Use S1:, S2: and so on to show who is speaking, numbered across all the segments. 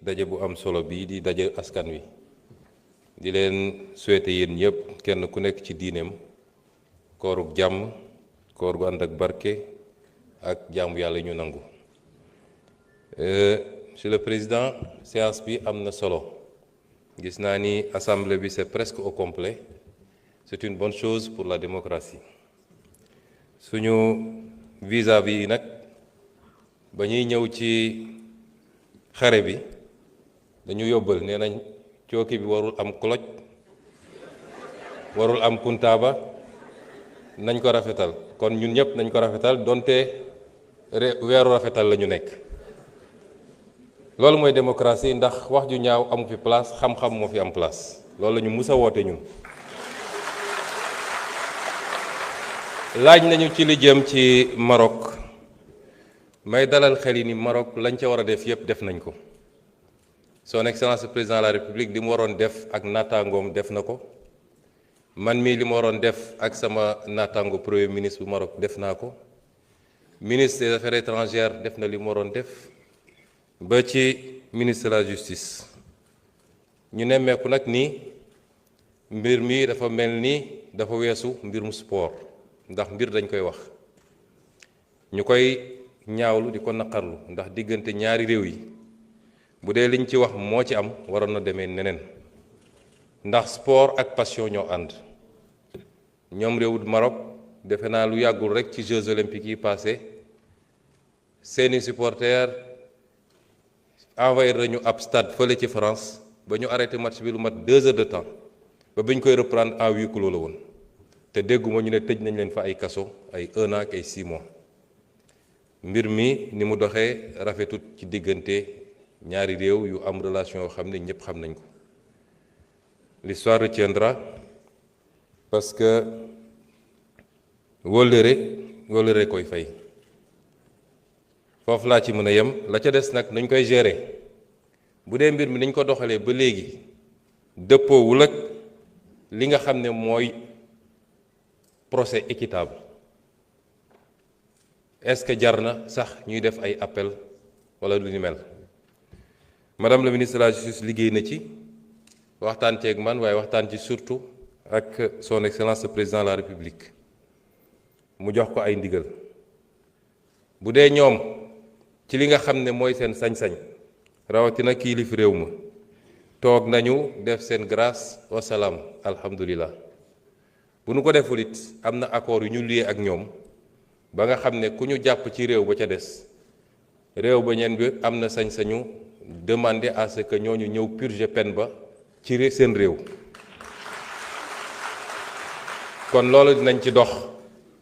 S1: daje bu am solo bii di daje askan wi di leen souhaiter yéen ñëpp kenn ku nekk ci diineem koorug jàmm koor gu ànd ak barke ak jaamu yàlla ñu nangu. Monsieur le Président, séance bi am na solo gis naa ni assemblée bi c'est presque au complet c'est une bonne chose pour la démocratie. Suñu vis-à-vis yi nag ba ñuy ñëw ci xare bi dañu yóbbal nee nañ cooki bi warul am cloche warul am kuntaaba nañ ko rafetal kon ñun ñëpp nañ ko rafetal donte weeru rafetal la ñu nekk. loolu mooy démocratie ndax wax ju ñaaw amu fi place xam-xam moo fi am place loolu la ñu mus a woote ñun. laaj nañu ci li jëm ci Maroc may dalal xel yi ni Maroc lañ ca war a def yépp def nañ ko. Son Excellence le Président de la République li mu waroon def ak naataangoom def na ko man mii li ma waroon def ak sama naataango Premier ministre bu Maroc def naa ko ministre des Affaires étrangères def na li mu waroon def ba ci ministre de la Justice. ñu nemmeeku nag ni mbir mi dafa mel ni dafa weesu mbirum sport ndax mbir dañ koy wax ñu koy ñaawlu di ko naqarlu ndax diggante ñaari réew yi bu dee liñ ci wax moo ci am waroon na demee neneen ndax sport ak passion ñoo ànd. ñoom réewu Maroc defe naa lu yàggul rek ci Jeux olympiques yi passé seeni supporters envoyé nañu ab stade fële ci France ba ñu arrêté match bi lu mat 2 heures de temps ba biñ koy reprendre en huis clos la woon te dégguma ñu ne tëj nañ leen fa ay kaso ay 1 an ak ay 6 mois. mbir mi ni mu doxee rafetut ci diggante ñaari réew yu am relation yoo xam ne ñëpp xam nañ ko. L'histoire retiendra parce que wóllëre koy fay foofu laa ci mën a yem la ca des nag nañ koy gérer bu dee mbir mi nañ ko doxalee ba léegi dëppoowul ak li nga xam ne mooy procès équitable est-ce que jar na sax ñuy def ay appel wala lu ni mel. Madame la ministre de la Justice liggéey na ci waxtaan ceeg man waaye waxtaan ci surtout ak son excellence le président de la République mu jox ko ay ndigal bu dee ñoom ci li nga xam ne mooy seen sañ-sañ rawatina kilif réew ma toog nañu def seen grâce wasalaam alhamdulilah bu nu ko deful it am na accord yu ñu lié ak ñoom ba nga xam ne ku ñu jàpp ci réew ba ca des réew ba ñeen bi am na sañ-sañu demander à ce que ñooñu ñëw purger peine ba ci seen réew. kon loolu dinañ ci dox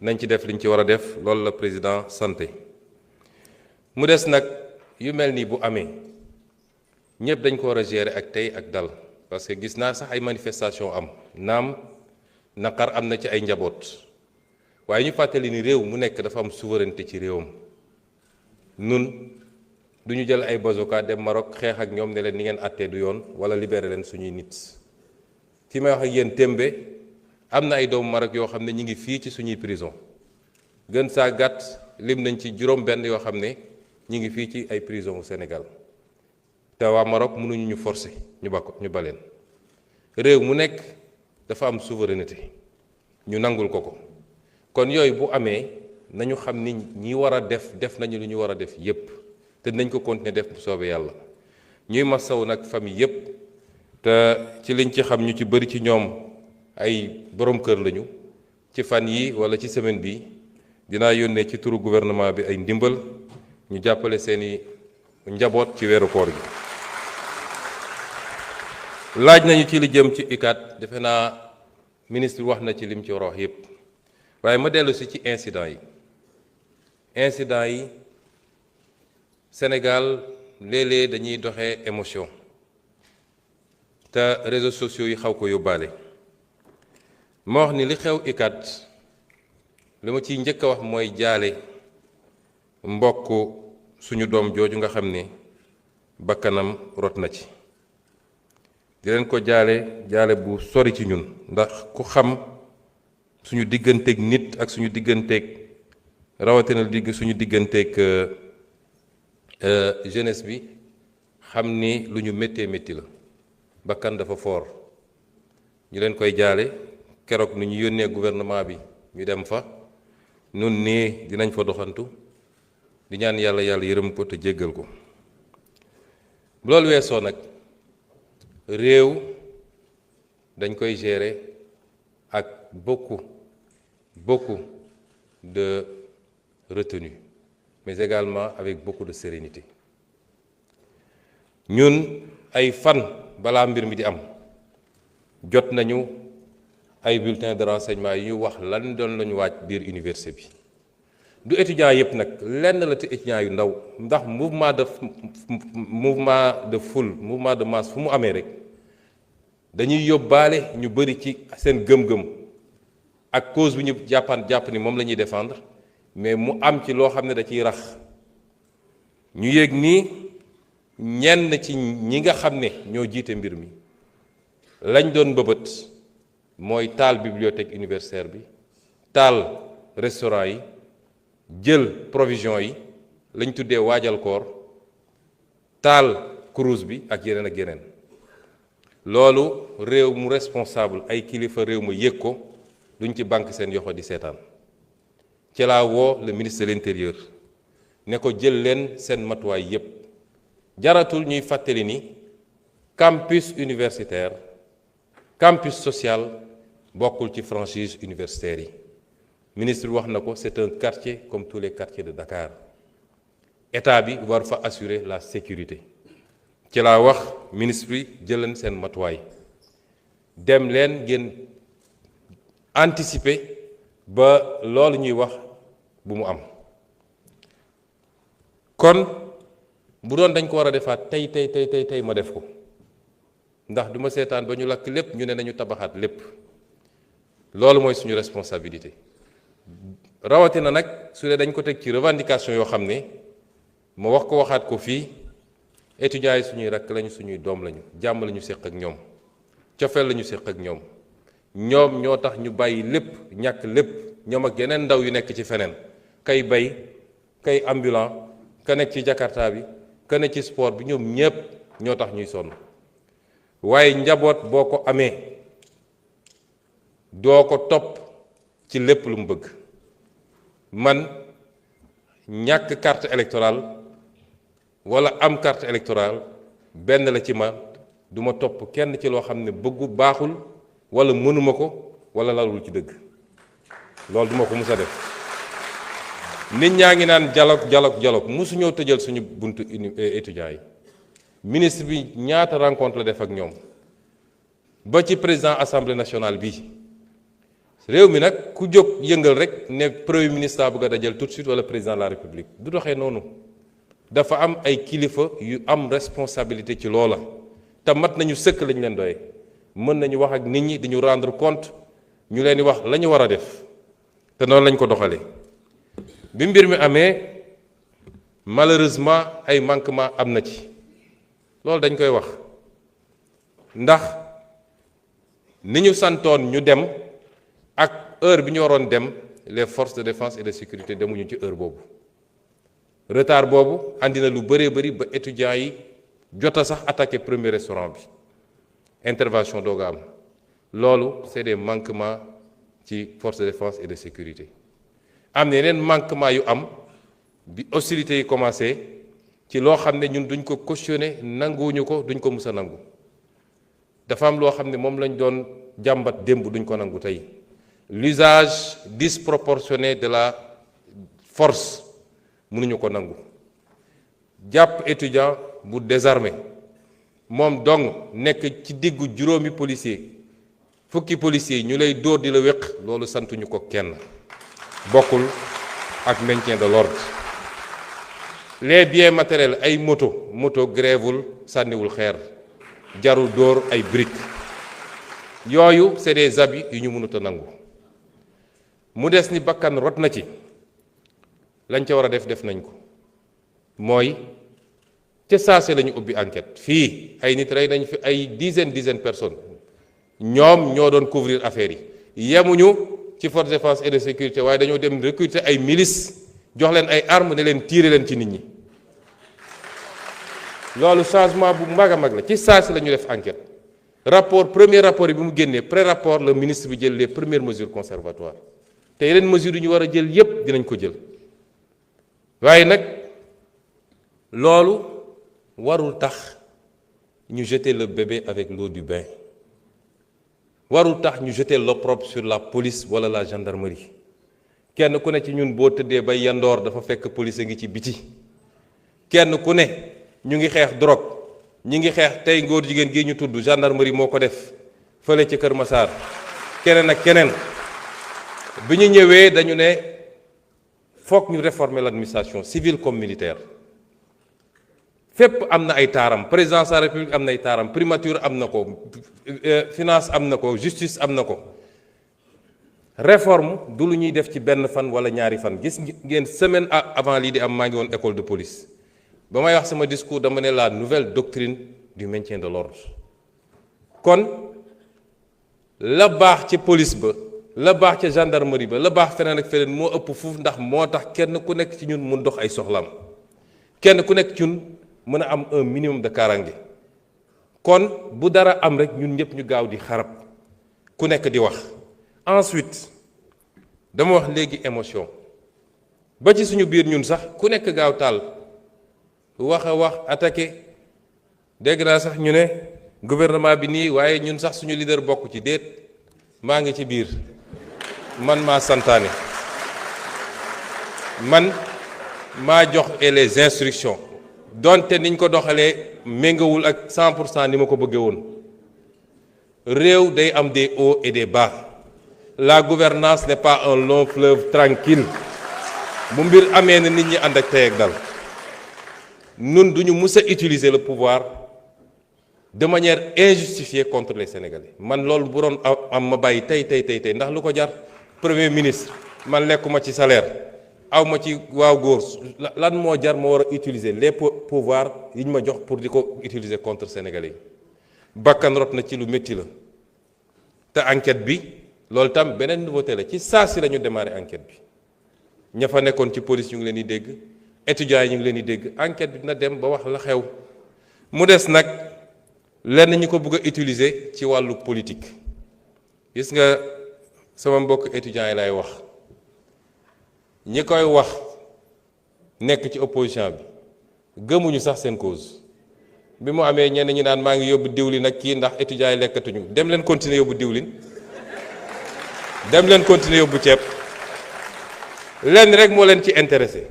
S1: nañ ci def liñ ci war a def loolu la président santé mu des nag yu mel nii bu amee ñëpp dañ ko war a gérer ak tey ak dal parce que gis naa sax ay manifestation am naam naqar am na ci ay njaboot waaye ñu fàttali ni réew mu nekk dafa am souveraineté ci réewam. nun du ñu jël ay bazooka dem Maroc xeex ak ñoom ne leen ni ngeen àttee du yoon wala libéré leen suñuy nit fi may wax ak yéen tembe am na ay doomu Maroc yoo xam ne ñi ngi fii ci suñuy prison gën saa gàtt lim nañ ci juróom-benn yoo xam ne ñi ngi fii ci ay prison au Sénégal te waa Maroc mënuñu ñu forcer ñu baleen réew mu nekk dafa am souveraineté ñu nangul ko kon yooyu bu amee nañu xam ni ñi war a def nañu lu ñu war a def yépp te nañ ko continuer def bu soobee yàlla ñuy masaw nag famille yépp te ci liñ ci xam ñu ci bari ci ñoom ay borom kër lañu ci fan yi wala ci semaine bi dinaa yónnee ci turu gouvernement bi ay ndimbal ñu jàppale seeni njaboot ci weeru koor gi. laaj nañu ci li jëm ci UCAD defe naa ministre wax na ci lim ci war a wax yépp waaye ma dellu si ci incident yi Sénégal léeg-léeg dañuy doxee émotion te réseaux sociaux yi xaw ko yóbbaale ma wax ni li xew UCAD li ma ciy njëkk a wax mooy jaale mbokk suñu doom jooju nga xam ne bakkanam rot na ci di leen ko jaale bu sori ci ñun ndax ku xam suñu digganteeg nit ak suñu digganteeg rawatina suñu digganteeg jeunesse bi xam ni lu ñu méttee métti la bakkan dafa foor ñu leen koy jaale keroog nu ñu yónnee gouvernement bi ñu dem fa nun nii dinañ fa doxantu di ñaan yàlla yàlla yërëm ko te jéggal ko bu loolu weesoo nag réew dañ koy gérer ak beaucoup de retenue mais également avec beaucoup de sérénité ñun ay fan balaa mbir mi di am jot nañu ay bulletins de renseignement yi ñu wax lan doon lañu waaj biir université bi du étudiants yëpp nag lenn la te étudiants yu ndaw ndax mouvement de foule mouvement de masse fu mu amee rek dañuy yóbbaale ñu bëri ci seen gëm-gëm ak cause bi ñu jàpp ni moom la ñuy défendre mais mu am ci loo xam ne da ciy rax ñu yëg nii ñenn ci ñi nga xam ne ñoo jiite mbir mi lañ doon mbëbët mooy taal bibliothèque universitaire bi taal restaurant yi jël provision yi lañ tuddee waajal koor taal cruise bi ak yeneen loolu réew mu responsable ay kilifa réew ma yëg ko duñ ci banque seen yoxo di seetaan ci laa woo le ministre de l'intérieur ne ko jël leen seen matuwaay yépp jaratul ñuy fàttali ni campus universitaire campus social bokkul ci franchise universitaire yi ministre bi wax na ko c'est un quartier comme tous les quartiers de Dakar état bi war fa assurer la sécurité ci laa wax ministre bi jël leen seen matuwaay dem leen ngeen anticiper ba loolu ñuy wax bu mu am kon bu doon dañ ko war a defaat tey ma def ko ndax duma seetaan ba ñu lakk lépp ñu ne nañu tabaxaat lépp loolu mooy suñu responsabilité rawatina nag su dee dañ ko teg ci revendication yoo xam ne ma wax ko waxaat ko fii étudiants yi suñuy rakk lañu suñuy doom lañu jàmm lañu séq ak ñoom cofeel lañu séq ak ñoom ñoo tax ñu bàyyi lépp ñàkk lépp ñoom ak yeneen ndaw yu nekk ci feneen kay bay kay ambulant ka nekk ci Jakarta bi ka nekk ci sport bi ñoom ñépp ñoo tax ñuy sonn waaye njaboot boo ko amee doo ko topp ci lépp lu mu bëgg man ñàkk carte électorale wala am carte électorale benn la ci ma duma topp kenn ci loo xam ne bëggu baaxul wala mënuma ko wala lalul ci dëgg loolu duma ko mus a def nit ñaa ngi naan dialogue musuñoo tëjal suñu buntu étudiants yi ministre bi ñaata rencontre la def ak ñoom ba ci président assemblée nationale bi réew mi nag ku jóg yëngal rek ne premier ministre bëgg a dajal tout de suite wala président de la république du doxee noonu dafa am ay kilifa yu am responsabilité ci loola te mat nañu sëkk lañ leen doye mën nañu wax ak nit ñi di ñu rendre compte ñu leen di wax la ñu war a def te noonu lañ ko doxalee bi mbir mi amee malheureusement ay manquement am na ci loolu dañ koy wax ndax ni ñu santoon ñu dem ak heure bi ñu waroon dem les forces de défense et de sécurité demuñu ci heure boobu retard boobu andi na lu bëree bëri ba étudiants yi jot a sax attaqué premier restaurant bi intervention dooga am loolu c'est des manquements ci forces de défense et de sécurité am na yeneen manquement yu am bi hostilités yi commencé ci loo xam ne ñun duñ ko cautionner nanguwuñu ko duñ ko mus a nangu dafa am loo xam ne moom lañ doon jàmbat démb duñ ko nangu tey l'usage disproportionné de la force mënuñu ko nangu jàpp étudiant bu désarmé moom dong nekk ci diggu juróomi policier fukki policiers ñu lay dóor di la wéq loolu santuñu ko kenn bokkul ak maintien de l'ordre les biens matériels ay moto grèvewul sànniwul xeer jarul dóor ay briques yooyu c'est des habits yu ñu mënut a nangu mu des ni bakkan rot na ci lañ ca war a def nañ ko mooy ca saase lañu ubbi enquête fii ay nit rey nañ fi ay dizaine personnes ñoom ñoo doon couvrir affaire yi yemuñu ci force de défense et de sécurité waaye dañoo dem recruter ay milices jox leen ay armes ne leen tirer leen ci nit ñi loolu changement bu mag a mag la ci saa si la ñu def enquête premier rapport yi bi mu génnee pré-rapport le ministre bi jël les premières mesures conservatoires te yeneen mesures yi ñu war a jël yépp dinañ ko jël waaye nag loolu warul tax ñu jeter le bébé avec l'eau du bain warul tax ñu jeter l'opprobre sur la police wala la gendarmerie kenn ku ne ci ñun boo tëddee ba yandoor dafa fekk police ngi ci biti kenn ku ne ñu ngi xeex drogue ñi ngi xeex tey ngóor jigéen gi ñu tudd gendarmerie moo ko def fële ci Kër Massar keneen ak keneen bi ñu ñëwee dañu ne foog ñu réformer l'administration civile comme militaire fépp am na ay taaram présidence de la république am na ay taaram primature am na ko finance am na ko justice am na ko réforme du lu ñuy def ci benn fan wala ñaari fan gis ngeen semaine avant lii di am maa ngi woon école de police ba may wax sama discours dama ne la nouvelle doctrine du maintien de l'ordre kon la baax ci police ba la baax ca gendarmerie ba la baax feneen ak feneen moo ëpp fuuf ndax moo tax kenn ku nekk ci ñun mun dox ay soxlaam kenn ku nekk ci ñun mën a am un minimum de kaaraange kon bu dara am rek ñun ñëpp ñu gaaw di xarab ku nekk di wax ensuite dama wax léegi émotion ba ci suñu biir ñun sax ku nekk gaaw taal wax a wax attaqué dégg naa sax ñu ne gouvernement bi nii waaye ñun sax suñu leader bokk ci déet maa ngi ci biir man maa santaane man maa jox les instructions donte niñ ko doxalee méngawul ak 100% ni ma ko bëggee woon réew day am des hauts et des bas la gouvernance n'est pas un long fleuve tranquille bu mbir amee na nit ñi ànd ak tey ak dal nun duñu mus a utiliser le pouvoir de manière injustifiée contre les Sénégalais man loolu bu doon am ma bàyyi tey ndax lu ko jar premier ministre man lekkuma ci salaire aw ma ci waaw góor lan moo jar ma war a utiliser les pouvoirs yi ñu ma jox pour di ko utiliser contre Sénégalais yi bakkan rot na ci lu métti la te enquête bi loolu tam beneen nouveauté la ci saa si la ñu démarrer enquête bi ña fa nekkoon ci police ñu ngi leen di dégg étudiants yi ñu ngi leen di dégg enquête bi dina dem ba wax la xew mu des nag lenn ñi ko bëgg a utiliser ci wàllu politique gis nga sama mbokk étudiants yi lay wax ñi koy wax nekk ci opposition bi gëmuñu sax seen cause bi mu amee ñenn ñi naan maa ngi yóbbu diwlin nag kii ndax étudiants yi lekkatuñu dem leen continuer yóbbu diwlin dem leen continuer yóbbu ceeb lenn rek moo leen ci intéressé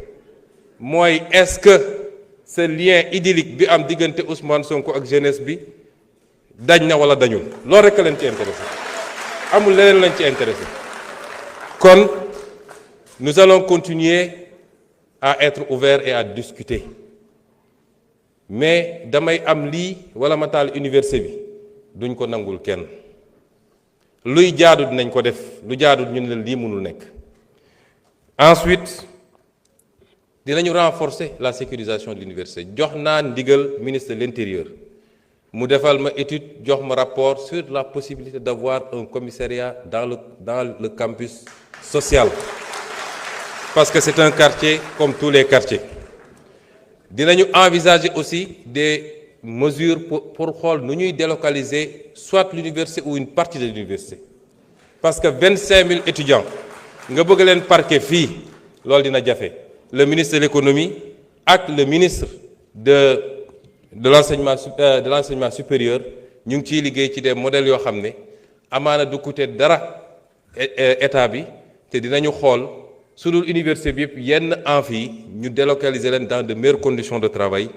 S1: mooy est-ce que ce lien idyllique bi am diggante Ousmane Sonko ak jeunesse bi dañ na wala dañul loolu rek leen ci intéressé amul leneen lañ ci intéressé kon nous allons continuer à être ouverts et à discuter mais damay am lii wala ma taal université bi duñ ko nangul kenn luy jaadu dinañ ko def lu jaadu ñu ne lii mënul nekk ensuite dinañu renforcer la sécurisation de l'université jox naa ndigal ministre de l'intérieur mu defal ma étude jox ma rapport sur la possibilité d'avoir un commissariat dans le campus social parce que c'est un quartier comme tous les quartiers dinañu envisager aussi des mesures pour xool nu ñuy délocaliser soit l'université ou une partie de l'université parce que 25 000 étudiants nga bëgg leen parquer fii loolu dina jafe le ministre de l'économie ak le ministre de l'enseignement supérieur ñu ngi ciy liggéey ci des modèles yoo xam ne amaana du coûter dara état bi te dinañu xool su dul université bi yëpp yenn amphi yi ñu délocaliser leen dans de meilleures conditions de travail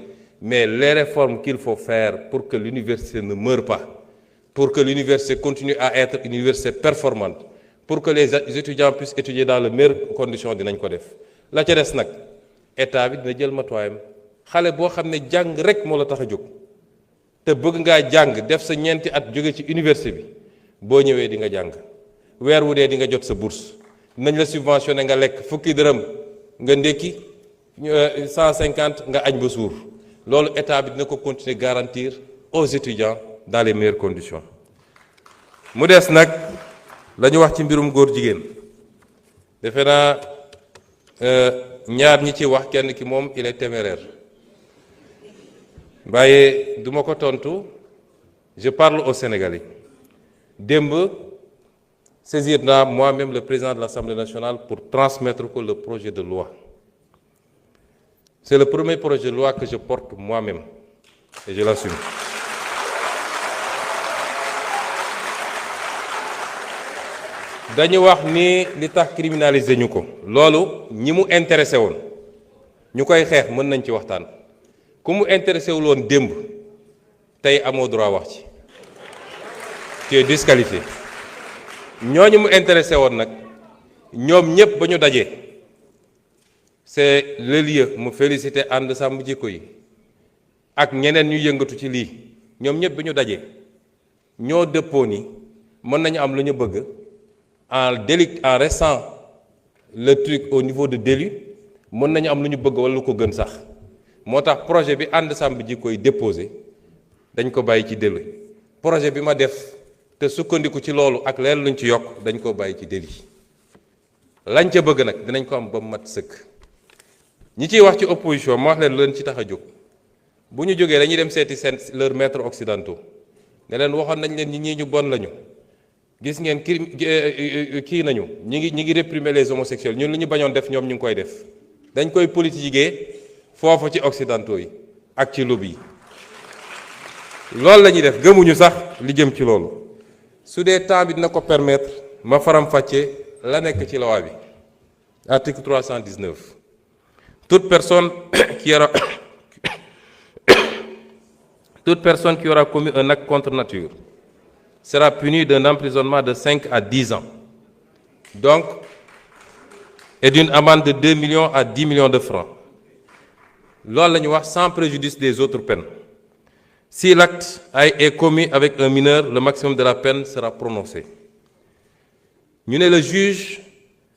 S1: mais les réformes qu'il faut faire pour que l'université ne meure pas pour que l'université continue à être une université performante pour que les étudiants puissent étudier dans les meilleures conditions dinañ ko def la ca des nag état bi dina jël matuwaayam xale boo xam ne jàng rek moo la tax a jóg te bëgg ngaa jàng def sa ñeenti at jóge ci université bi boo ñëwee di nga jàng weer wu dee di nga jot sa bourse nañ la subventionné nga lekk fukki dërëm nga ndékki 150 nga añ ba suur loolu état bi dina ko continuer garantir aux étudiants dans les meilleures conditions mu des nag la ñu wax ci mbirum góor jigéen defe naa ñaar ñi ci wax kenn ki moom il est téméraire waaye du ma ko tontu je parle aux Sénégalais démb saisir naa moi-même le président de l'Assemblée nationale pour transmettre ko le projet de loi. C'est le premier projet de loi que je porte moi-même et je l'assume. dañu wax ni li tax criminaliser ñu ko loolu ñi mu intéressé woon ñu koy xeex mën nañ ci waxtaan ku mu intéressé wul woon démb tey amoo droit wax ci tu es disqualifié ñooñu mu intéressé woon nag ñoom ñëpp ba ñu dajee c'est le lieu mu féliciter ànd sàmm jikko yi ak ñeneen ñu yëngatu ci lii ñoom ñëpp ba ñu dajee ñoo dëppoo ni mën nañu am lu ñu bëgg en restant le truc au niveau de délit mën nañu am lu ñu bëgg wala lu ko gën sax moo tax projet bi ànd sàmm jikko yi déposé dañ ko bàyyi ci délit projet bi ma def te sukkandiku ci loolu ak leen luñ ci yokk dañ ko bàyyi ci délit lañ ca bëgg nag dinañ ko am ba mat sëkk ñi ciy wax ci opposition ma wax leen lu leen ci tax a jóg bu ñu jógee dañuy dem seeti seen leurs maîtres occidentaux ne leen waxoon nañ leen ñi ñu bon lañu gis ngeen kii nañu ñi ngi réprimer les homosexuels ñun li ñu bañoon def ñoom ñu ngi koy def dañ koy politiquer foofu ci occidentaux yi ak ci lobby yi loolu la ñuy def gëmuñu sax li jëm ci loolu su dee temps bi dina ko permettre ma faram-fàccee la nekk ci loi bi article 319 toute personne qui aura commis un acte contre nature sera punie d'un emprisonnement de 5 à 10 ans donc et d'une amende de 2 millions à 10 millions de francs loolu la ñu wax sans préjudice des autres peines. Si l'acte est commis avec un mineur, le maximum de la peine sera prononcé. Le juge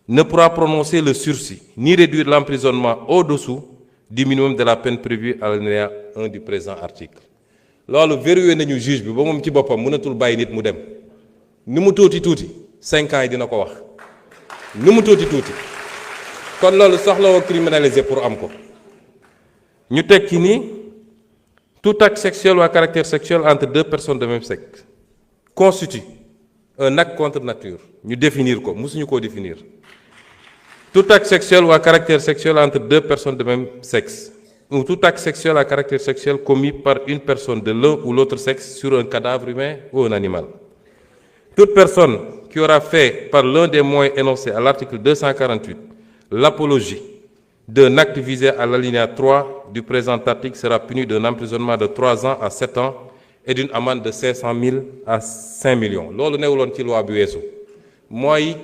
S1: ne pourra prononcer le sursis, ni réduire l'emprisonnement au-dessous du minimum de la peine prévue à l'alinéa 1 du présent article. loolu verrouillé nañu juge bi ba moom ci boppam mënatul bàyyi nit mu dem ni mu tuuti 5 ans yi dina ko wax ni mu tuuti kon loolu soxlawoo criminaliser pour am ko ñu teg ci ni tout acte sexuel ou à caractère sexuel entre deux personnes de même sexe constitue un acte contre nature ñu définir ko mësuñu koo définir tout acte sexuel ou à caractère sexuel entre deux personnes de même sexe ou tout acte sexuel à caractère sexuel commis par une personne de l'un ou l'autre sexe sur un cadavre humain ou un animal. Toute personne qui aura fait par l'un des moyens énoncés à l'article 248 l'apologie d'un acte visé à l'alinéa 3 du présent article sera puni d'un emprisonnement de 3 ans à 7 ans et d'une amende de 500 000 à 5 millions. loolu newuloon ci loi bi weesu mooy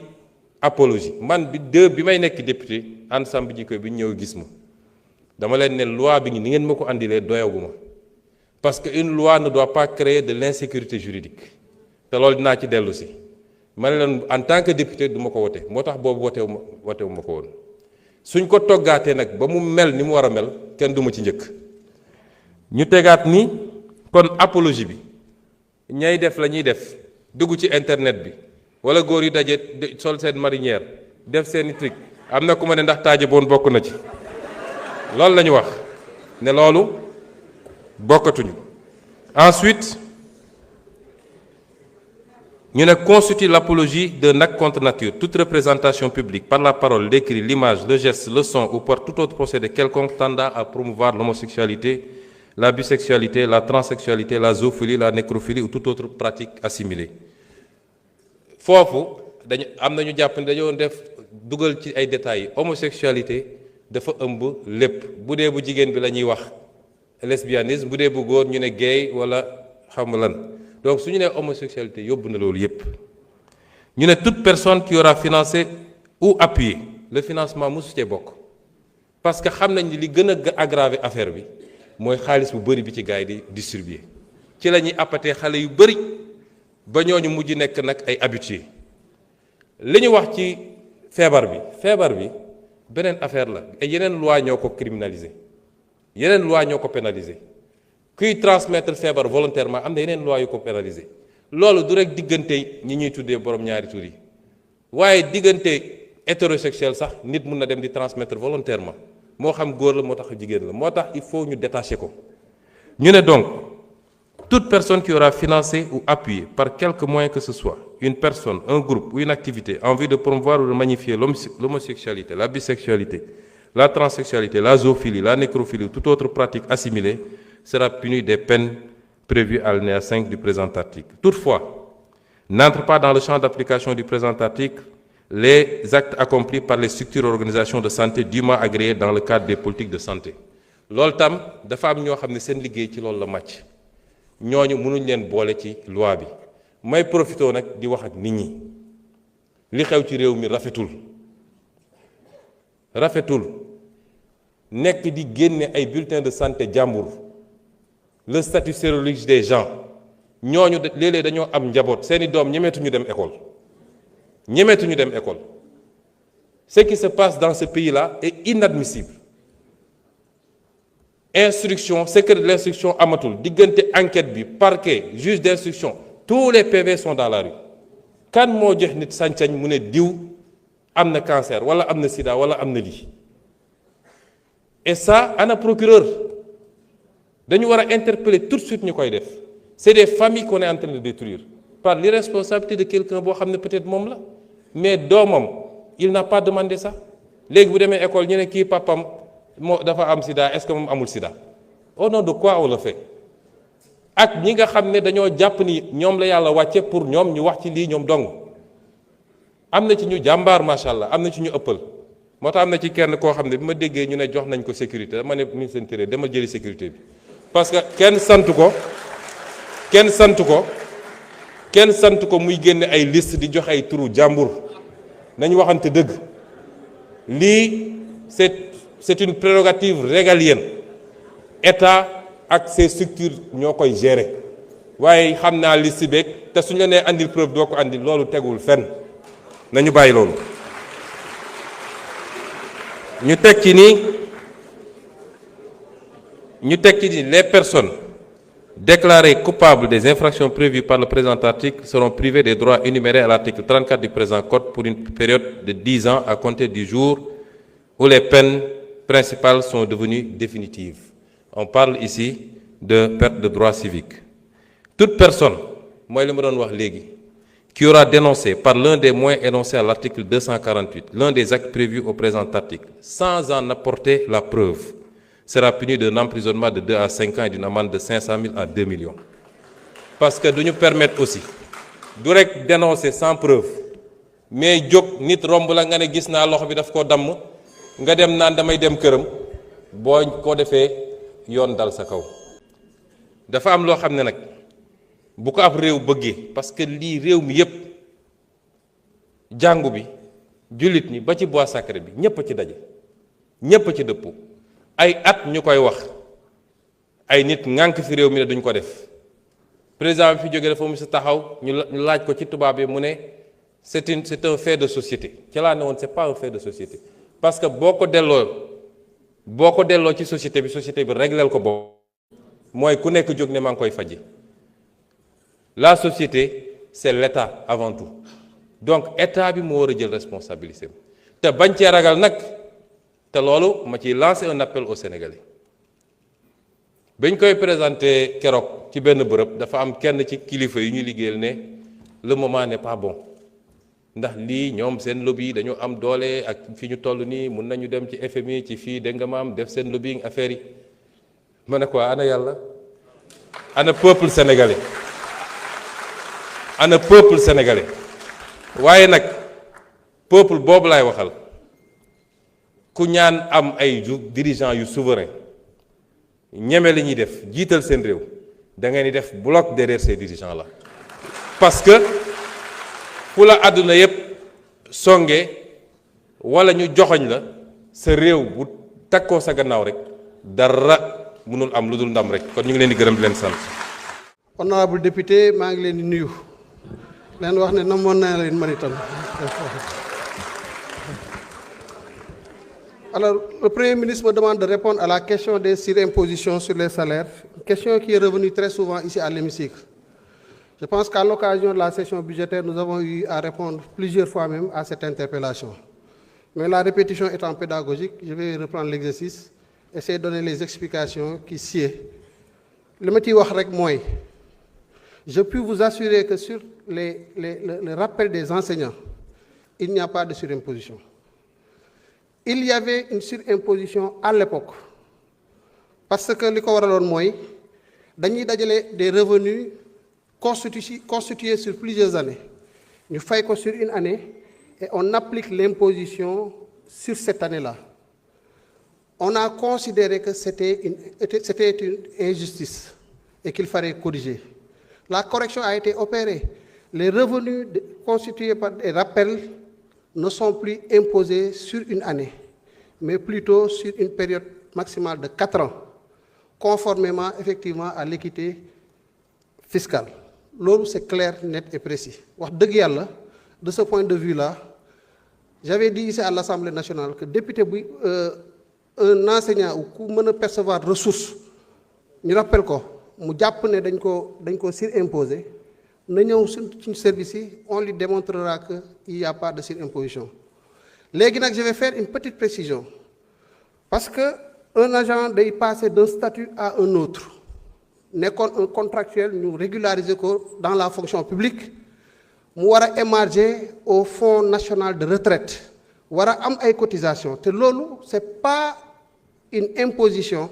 S1: apologie man bi may nekk député ànd sàmm jikko bi ñëw gis ma dama leen ne loi bi ni ngeen ma ko andilee doyaguma parce que une loi ne doit pas créer de l'insécurité juridique te loolu dinaa ci dellu si ma ne leen en tant que député du ma ko wote moo tax boobu wotewu ma ko woon suñ ko toggaatee nag ba mu mel ni mu war a mel kenn du ma ci njëkk ñu tegaat ni kon apologie bi ñay def la ñuy def dugg ci internet bi wala góor yu daje sol seen marinière def seeni truc am na ku ma ne ndax taaje boon bokk na ci loolu la ñu wax ne loolu bokkatuñu ensuite ñu ne constitue l'apologie d'un acte contre nature toute représentation publique par la parole, l'écrit, l'image, le geste, le son ou par tout autre procédé quelconque tendant à promouvoir l'homosexualité, la bisexualité, la transsexualité, la zoophilie, la nécrophilie ou toute autre pratique assimilée. foofu dañu am na ñu jàpp ne dañoo def dugal ci ay détails homosexualité dafa ëmb lépp bu dee bu jigéen bi la ñuy wax lesbianisme bu dee bu góor ñu ne gay wala xam lan donc su ñu nee homosexualité yóbbu na loolu yépp ñu ne toute personne qui aura financé ou appuyé le financement mosu cee bokk parce que xam nañ ni li gën a aggraver affaire bi mooy xaalis bu bëri bi ci gars yi di distribuer ci la ñuy appatee xale yu bëri ba ñooñu mujj nekk nag ay habitués li ñu wax ci feebar bi beneen affaire la et yeneen loi ñoo ko criminaliser yeneen loi ñoo ko pénaliser kuy transmettre feebar volontairement am na yeneen loi yu ko pénaliser loolu du rek diggante ñi ñuy tuddee borom ñaari tur yi waaye diggante hétérosexuel sax nit mun na dem di transmettre volontairement moo xam góor la moo tax jigéen la moo tax il faut ñu détacher ko ñu ne donc toute personne qui aura financé ou appuyé par quelque moyen que ce soit une personne, un groupe ou une activité en vue de promouvoir ou de magnifier l'homosexualité, la bisexualité, la transsexualité, la zoophilie, la nécrophilie ou toute autre pratique assimilée sera punie des peines prévues à l'alinéa 5 du présent article. Toutefois, n'entrent pas dans le champ d'application du présent article les actes accomplis par les structures et organisations de santé dûment agréées dans le cadre des politiques de santé. loolu tam dafa am ñoo xam ne seen liggéey ci loolu la màcc ñooñu mënuñ leen boole ci loi bi may profité nag di wax ak nit ñi li xew ci réew mi rafetul nekk di génne ay bulletins de santé jàmbur le statut sérologique des gens ñooñu léeg-léeg dañoo am njaboot seeni doom ñemeetuñu dem école ce qui se passe dans ce pays-là est inadmissible. Instruction, secret de l'instruction amatul, diggante enquête bi, parquet, juge d'instruction, tous les PV sont dans la rue. Kan moo jox nit sañ-sañ mu ne diw am na cancer wala am na sida wala am na lii. Et ça, ana procureur dañu war a interpeller tout de suite ñu koy def. C'est des familles qu'on est en train de détruire par l'irresponsabilité de quelqu'un boo xam ne peut-être moom la mais doomam il n'a pas demandé ça. Léegi bu demee école ñu ne kii papam moo dafa am sida est-ce que moom amul sida au nom de quoi on le fait ak ñi nga xam ne dañoo jàpp ni ñoom la yàlla wàcce pour ñoom ñu wax ci lii ñoom dong am na ci ñu jàmbaar macha allah am na ci ñu ëppal moo tax am na ci kenn koo xam ne bi ma déggee ñu ne jox nañ ko sécurité dama ne ministre intérieur dama jëli sécurité bi parce que kenn sant ko muy génne ay liste di jox ay turu jàmbur nañu waxante dëgg lii c'est une prérogative régalienne état ak ses structures ñoo koy gérer waaye xam naa liste beeg te suñu la nee andil preuve doo ko andil loolu tegul fenn nañu bàyyi loolu. ñu teg ci ni les personnes déclarées coupables des infractions prévues par le présent article seront privées des droits énumérés à l'article 34 du présent code pour une période de 10 ans à compter du jour où les peines principales sont devenues définitives. On parle ici de perte de droits civiques. Toute personne, mooy li ma doon wax léegi, qui aura dénoncé par l'un des moyens énoncés à l'article 248 l'un des actes prévus au présent article sans en apporter la preuve sera puni d'un emprisonnement de 2 à 5 ans et d'une amende de 500 000 à 2 millions. Parce que duñu permettre aussi du rek dénoncer sans preuve mais jóg nit romb la nga ne gis naa loxo bi daf koo damm nga dem naan damay dem këram boo ko defee yoon dal sa kaw. dafa am loo xam ne nag bu ko ab réew bëggee parce que lii réew mi yépp jàngu bi jullit ñi ba ci bois sacré bi ñépp a ci daje ñépp a ci dëpp ay at ñu koy wax ay nit ŋànk fi réew mi ne duñ ko def président bi fi jógee dafa mu si taxaw ñu laaj ko ci tubaab bi mu ne c'est un fait de société ci laa ne woon c'est pas un fait de société parce que boo ko delloo ci société bi régleel ko boobu mooy ku nekk jóg ne maa ngi koy faji la société c'est l'État avant tout donc État bi moo war a jël responsabilité te bañ cee ragal nag te loolu ma ciy lancer un appel aux Sénégalais bañ koy présenter keroog ci benn bërëb dafa am kenn ci kilifa yu ñu liggéeyal ne le moment n'est pas bon ndax lii ñoom seen lobby dañoo am doole ak fi ñu toll nii mun nañu dem ci FMI ci fii dégg nga maam def seen lobbying affaire yi ma ne ko ana yàlla ana peuple sénégalais waaye nag peuple boobu laay waxal ku ñaan am ay dirigeants yu souverain ñeme li ñuy def jiital seen réew da ngeen di def bloc derrière ces dirigeants là parce que fu la àdduna yépp songe wala ñu joxoñ la sa réew bu takkoo sa gannaaw rek dara mënul am lu dul ndam rek kon ñu ngi leen di gërëm di leen sant.
S2: honorable député maa ngi leen di nuyu leen wax ne namoon naa leen man itam. Alors, le Premier ministre me demande de répondre à la question des surimpositions sur les salaires, une question qui est revenue très souvent ici à l'hémicycle. Je pense qu'à l'occasion de la session budgétaire, nous avons eu à répondre plusieurs fois même à cette interpellation. Mais la répétition étant pédagogique, je vais reprendre l'exercice, essayer de donner les explications qui sied li ma ciy wax rek mooy je puis vous assurer que sur le rappel des enseignants il n'y a pas de surimposition. Il y avait une surimposition à l'époque parce que li ko waraloon mooy dañuy dajale des revenus constitués sur plusieurs années ñu fay ko sur une année et on applique l'imposition sur cette année-là. On a considéré que c'était une injustice et qu'il fallait corriger. La correction a été opérée. Les revenus constitués par des rappels ne sont plus imposés sur une année, mais plutôt sur une période maximale de 4 ans, conformément effectivement à l'équité fiscale. Loolu c'est clair, net et précis. Wax dëgg yàlla, de ce point de vue-là, j'avais dit ici à l'Assemblée nationale que député bu un enseignant ou ku mën a percevoir ressource ñu rappel ko mu jàpp ne dañ ko surimposer na ñëw suñu service yi on lui démontrera que il y a pas de surimposition. Léegi nag je vais faire une petite précision parce que un agent day passer d'un statut à un autre nekkoon un contractuel ñu régulariser ko dans la fonction publique mu war a émarger au Fonds national de retraite war a am ay cotisations te loolu c'est pas une imposition,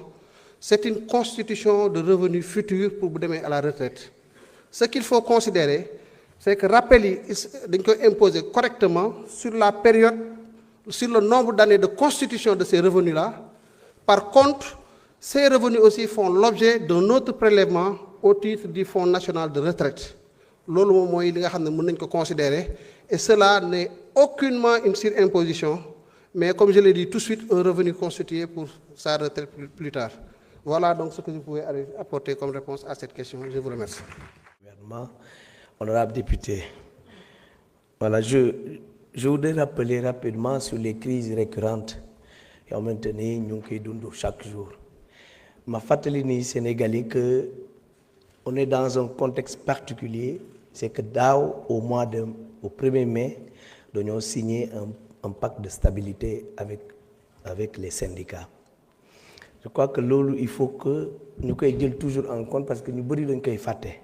S2: c'est une constitution de revenus futurs pour bu demee à la retraite. Ce qu'il faut considérer, c'est que rappel yi dañ koy imposer correctement sur la période, sur le nombre d'années de constitution de ces revenus-là. Par contre, ces revenus aussi font l'objet d'un autre prélèvement au titre du Fonds national de retraite. Loolu moom mooy li nga xam ne mën nañ ko considérer et cela n'est aucunement une surimposition, mais comme je l'ai dit tout de suite, un revenu constitué pour sa retraite plus tard. Voilà donc ce que je pouvais apporter comme réponse à cette question. Je vous remercie.
S3: Gouvernement, honorable député, voilà, je voudrais rappeler rapidement sur les crises récurrentes et en maintenir ñu ngi koy dund chaque jour. Ma fàttali ni Sénégalais que on est dans un contexte particulier, c'est que daaw au 1er mai dañoo signé un pacte de stabilité avec les syndicats. Je crois que loolu il faut que ñu koy jël toujours en compte parce que ñu bëri dañ koy fàtte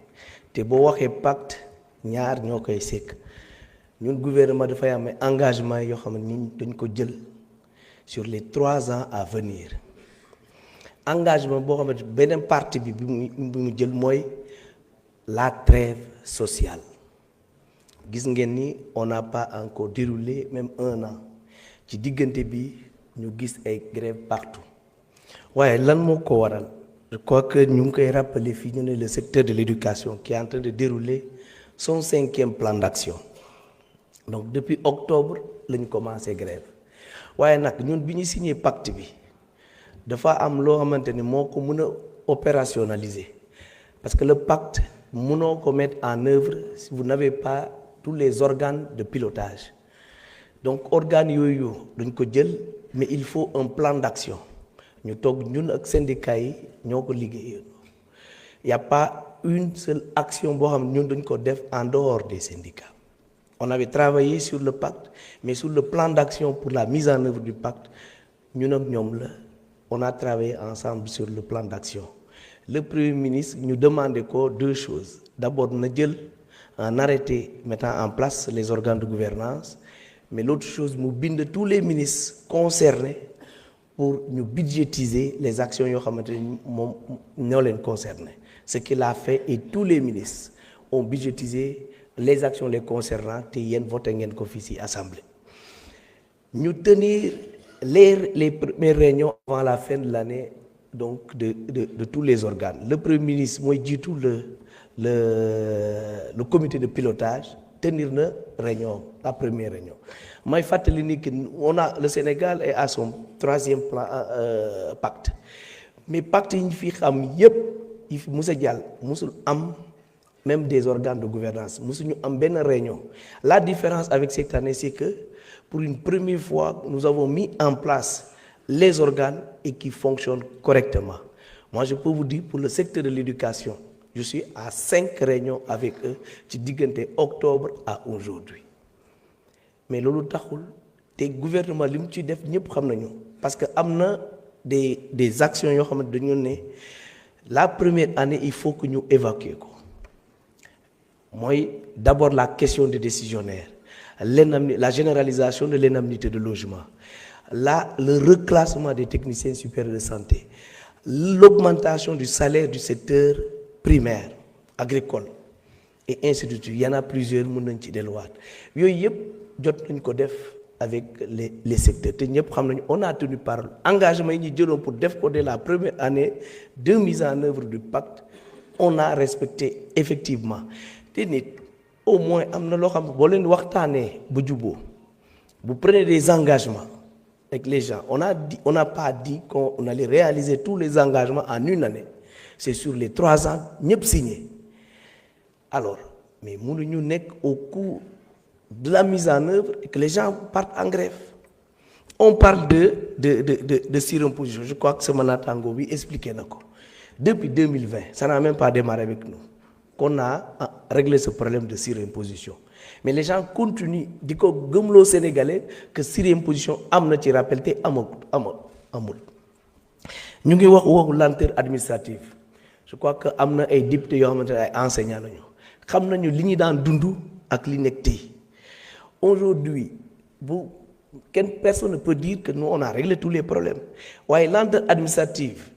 S3: te boo waxee pacte ñaar ñoo koy sekk ñun gouvernement dafay am engagement yoo xam ne dañ ko jël sur les 3 ans à venir. Engagement boo xamante beneen partie bi mu jël mooy la trêve sociale. Gis ngeen ni on n'a pas encore déroulé même 1 an ci diggante bi ñu gis ay grève partout waaye lan moo ko waral je crois que ñu ngi koy rappeler fii ñu ne le secteur de l'éducation qui est en train de dérouler son 5e plan d'action. Donc depuis octobre lañ commencé grève waaye nag ñun bi ñu signé pacte bi dafa am loo xamante ni moo ko mën a opérationnaliser parce que le pacte mënoo ko mettre en œuvre si vous n'avez pas tous les organes de pilotage. Donc organes yooyu dañ ko jël mais il faut un plan d'action ñu toog ñun ak syndicats yi ñoo ko liggéey. Il n'y a pas une seule action boo xam ne ñun dañ ko def en dehors des syndicats. On avait travaillé sur le pacte mais sur le plan d'action pour la mise en œuvre du pacte ñun ak ñoom la on a travaillé ensemble sur le plan d'action. Le Premier ministre ñu demandé ko 2 choses. D'abord na jël un arrêté mettant en place les organes de gouvernance mais l'autre chose mu bind tous les ministres concernés pour ñu budgétiser les actions yoo xamante ni moom ñoo leen concerné. Ce qu'il a fait et tous les ministres ont budgétisé les actions les concernant te yéen voté ngeen ko fii ci assemblée. Ñu tenir les premières réunions avant la fin de l'année donc de tous les organes. Le Premier ministre mooy jiitu le comité de pilotage tenir na réunion la première réunion may fàttali ni que le Sénégal est à son 3e plan pacte mais pacte yi ñu fi xam yépp yi fi musa jàll musul am même des organes de gouvernance musuñu am benn réunion. La différence avec cette année c'est que pour une première fois nous avons mis en place les organes et qui fonctionnent correctement. Moi je peux vous dire pour le secteur de l'éducation je suis à 5 réunions avec eux ci diggante octobre à aujourd'hui mais loolu taxul te gouvernement li mu ci def ñëpp xam nañu parce que am na des actions yoo xamante dañu ne la première année il faut que ñu évacuer ko mooy d'abord la question des décisionnaires la généralisation de l'indemnité de logement le reclassement des techniciens supérieurs de santé, l'augmentation du salaire du secteur primaire agricole et ainsi de suite. Il y en a plusieurs mën nañ ci delluwaat yooyu yëpp jot nañ ko def avec les secteurs te ñëpp xam nañu on a tenu parole engagement yi ñu jëloon pour def ko dès la première année de mise en œuvre du pacte on a respecté effectivement te nit au moins am na loo xam boo leen waxtaanee bu juboo vous prenez des engagements avec les gens on n'a pas dit qu'on allait réaliser tous les engagements en une année c'est sur les 3 ans ñëpp signé alors mais mënuñu nekk au cours de la mise en œuvre et que les gens partent en grève on parle de surimposition je crois que sama naataango bi expliqué na ko depuis 2020 ça n'a même pas démarré avec nous qu'on a réglé ce problème de surimposition mais les gens continuent di ko gëmloo sénégalais que surimposition am na ci rappel te amul ñu ngi waxu lenteur administrative je crois que am na ay députés yoo xamante ne ay enseignants nañu xam nañu li ñu daan dund ak li nekk tey aujourd'hui personne ne peut dire que nous on a réglé tous les problèmes waaye lenteur administrative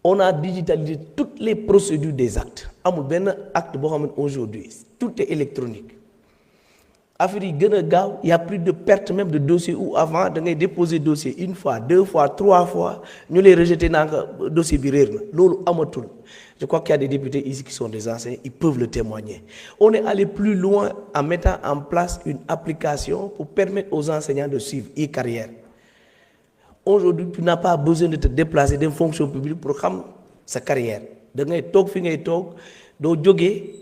S3: on a digitalisé toutes les procédures des actes amul benn acte boo xam ne aujourd'hui tout est électronique affaire yi gën a gaaw y a plus de perte même de dossier où avant da ngay déposer dossier 1 fois 2 fois 3 fois ñu lay rejeter naa nga dossier bi réer na loolu amatul je crois qu'il y a des députés ici qui sont des enseignants ils peuvent le témoigner on est allé plus loin en mettant en place une application pour permettre aux enseignants de suivre e-carrière aujourd'hui tu n'as pas besoin de te déplacer d'une fonction publique pour xam sa carrière da ngay toog fi ngay toog doo jógee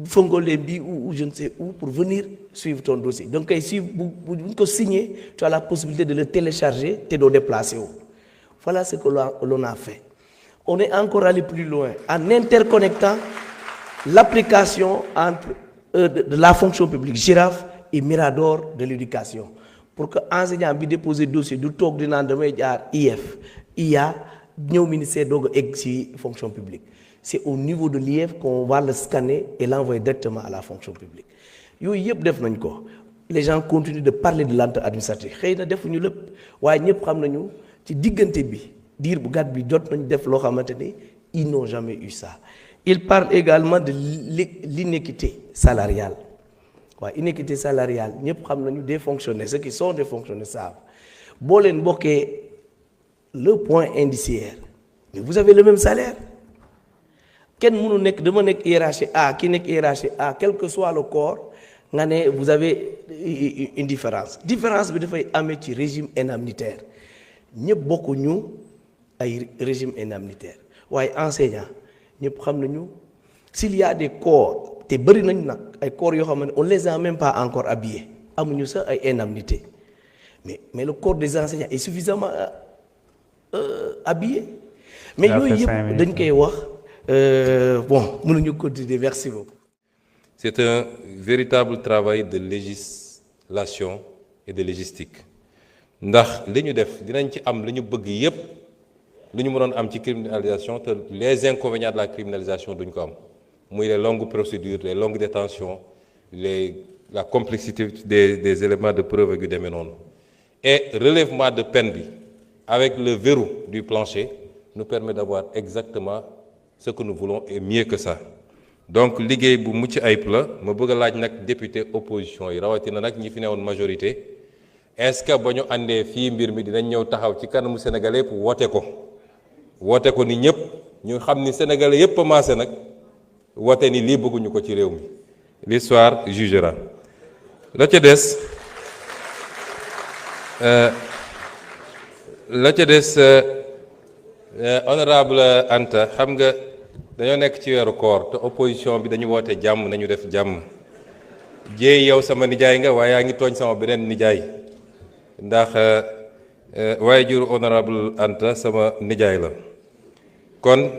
S3: Fongolembi bi ou je ne sais où pour venir suivre ton dossier donc kay suivre bu ñu ko signer tu as la possibilité de le télécharger te doo déplacer wu voilà ce que l'on a fait on est encore allé plus loin en interconnectant l'application entre de la fonction publique Girafe et Mirador de l'éducation pour que enseignant bi déposer dossier du toog di naan damay jaar IF IA ñëw ministère doog a egg ci fonction publique c'est au niveau de l'IF qu'on va le scanner et l'envoyer directement à la fonction publique yooyu yëpp def nañ ko les gens continuent de parler de lenteur administrative xëy na defuñu lépp waaye ñëpp xam nañu ci diggante bi diir bu gàtt bi jot nañu def loo xamante ni ils n'ont jamais eu ça. Ils parlent également de l'inéquité salariale waaye inéquité salariale ñëpp xam nañu des fonctionnaires ceux qui sont des fonctionnaires savent boo leen bokkee le point indiciaire mais vous avez le même salaire. kenn mënu nekk dama nekk hiérarchie A ki nekk hiérarchie A quel que soit le corps nga ne vous avez une différence bi dafay amee ci régime indemnitaire ñëpp bokkuñu ay régime indemnitaire waaye enseignant ñëpp xam nañu s'il y a des corps te bëri nañ nag ay corps yoo xam ne on les a même pas encore habillés amuñu sax ay indemnité mais le corps des enseignants est suffisamment habillé mais yooyu yëpp dañ koy wax. Bon, nous continuer. Merci beaucoup.
S1: C'est un véritable travail de législation et de logistique. ndax li ñu def dinañ ci am li ñu bëgg yépp li ñu mënoon am ci criminalisation te les inconvénients de la criminalisation duñ ko am muy les longues procédures les longues détentions la complexité des éléments de preuve yu demee noonu et relèvement de peine bi avec le verrou du plancher nous permet d'avoir exactement ce que nous voulons est mieux que ça donc liggéey bu mucc ayib la ma bëgg a laaj nag député opposition yi rawatina nag ñi fi newoon majorité est-ce que ba ñu àndee fii mbir mi dinañ ñëw taxaw ci kanamu sénégalais yëpp woote ko ni ñëpp ñu xam ni sénégalais yëpp commencé nag woote ni lii bëgguñu ko ci réew mi l'histoire jugera la ca des honorable Anta xam nga dañoo nekk ci weeru koor te opposition bi dañu woote jàmm nañu def jàmm jéey yow sama nijaay nga waaye yaa ngi tooñ sama beneen nijaay ndax waaye jur honorable Anta sama nijaay la kon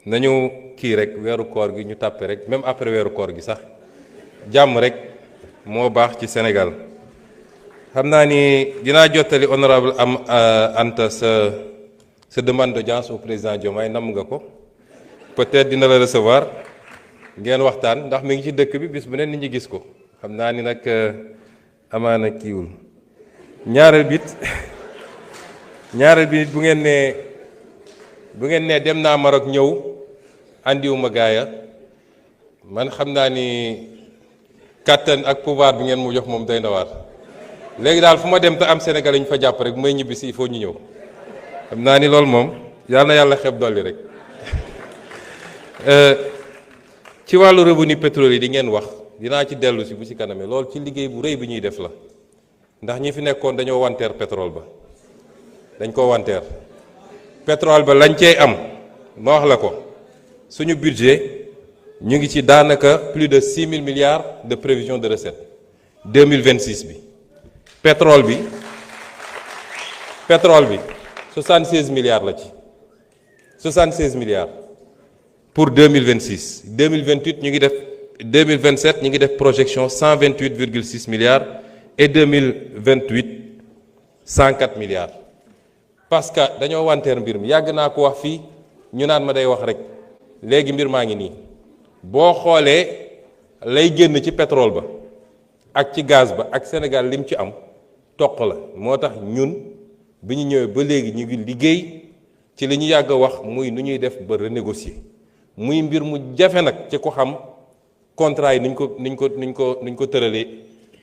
S1: nañu kii rek weeru koor gi ñu tàppe rek même après weeru koor gi sax jàmm rek moo baax ci Sénégal xam naa ni dinaa jottali honorable Anta sa demande d'audience au président Diomaye nam nga ko peut-être dina la recevoir ngeen waxtaan ndax mi ngi ci dëkk bi bis bu ne nit ñi gis ko xam naa ni nag amaana kiiwul ñaareel bit bu ngeen nee dem naa Maroc ñëw andiwuma gaaya man xam naa ni kàttan ak pouvoir bi ngeen mu jox moom doy na waar léegi daal fu ma dem te am Sénégal ñu fa jàpp rek bu may ñibbi si il faut ñu ñëw xam naa ni loolu moom yàlla na yàlla xeeb dolli rek ci wàllu revenu pétrolier yi di ngeen wax dinaa ci dellu si bu ci kaname loolu ci liggéey bu rëy bi ñuy def la ndax ñi fi nekkoon dañoo wanteer pétrole ba dañ ko wanteer pétrole ba lañ cey am ma wax la ko suñu budget ñu ngi ci daanaka plus de 6 000 milliards de prévision de recettes 2026 bi pétrole bi 76 milliards la ci 76 milliards pour 2026 2028 ñu ngi def 2027 ñu ngi def projection 128,6 milliards et 2028 104 milliards parce que dañoo wanteer mbir mi yàgg naa ko wax fii ñu naan ma day wax rek léegi mbir maa ngi nii boo xoolee lay génn ci pétrole ba ak ci gaz ba ak Sénégal lim ci am toq la moo tax ñun bi ñu ñëwee ba léegi ñu ngi liggéey ci li ñu yàgg a wax muy nu ñuy def ba renégocier muy mbir mu jafe nag ci ko xam contrat yi nuñ ko tëralee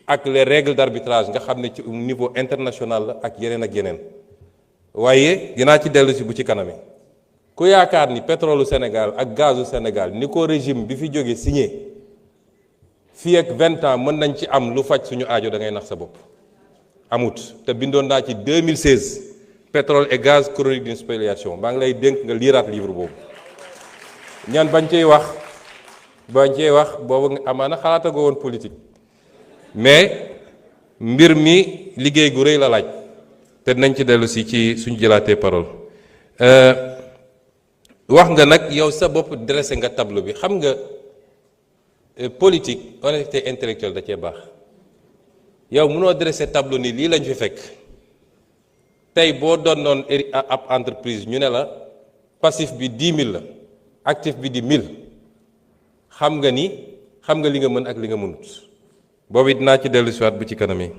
S1: ak les règles d'arbitrage nga xam ne ci niveau international la ak yeneen waaye dinaa ci dellu si bu ci kaname ku yaakaar ni pétrole Sénégal ak gazu Sénégal ni ko régime bi fi jóge signé fii ak 20 ans mën nañ ci am lu faj suñu aajo da ngay nax sa bopp amut te bindoon naa ci 2016 pétrole et gaz chronique d'une spoliation maa ngi lay dénk nga liiraat livre boobu ñaan bañ cey wax boobu amaana xalaatagoo woon politique mais mbir mi liggéey gu rëy la laaj te dinañ ci dellu si ci suñu jëlaatee parole wax nga nag yow sa bopp dressé nga tableau bi xam nga politique honnêteté intellectuelle da cee baax yow mënoo dressé tableau ni lii lañ fi fekk tey boo doon noon ab entreprise ñu ne la passif bi 10 000 la actif bi di 1000 xam nga li nga mën ak li nga mënut boobu dinaa ci dellu siwaat bu ci kanamee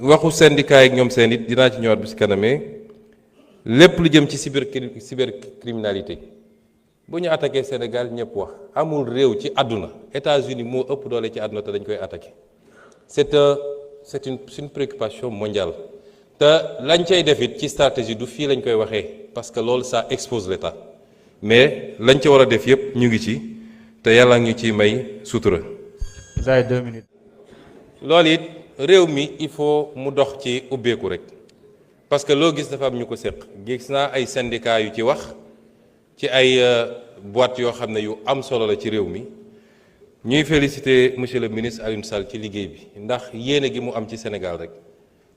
S1: waxu syndicat yi ñoom seen it dinaa ci ñëwaat bu ci kanamee lépp lu jëm ci cybercriminalité bu ñu attaqué Sénégal ñëpp wax amul réew ci àdduna États-Unis moo ëpp doole ci àdduna te dañ koy attaqué c'est une préoccupation mondiale te lañ cay def it ci stratégie du fii lañ koy waxee parce que loolu ça expose l'État mais lañ ca war a def yëpp ñu ngi ci te yàlla ñu ciy may sutura.
S4: Vous avez 2 minutes.
S1: loolu it réew mi il faut mu dox ci ubbeeku rek parce que loo gis dafa am ñu ko séq gis naa ay syndicats yu ci wax ci ay boîtes yoo xam ne yu am solo la ci réew mi ñuy féliciter monsieur le ministre Alioune Sall ci liggéey bi ndax yéene gi mu am ci Sénégal rek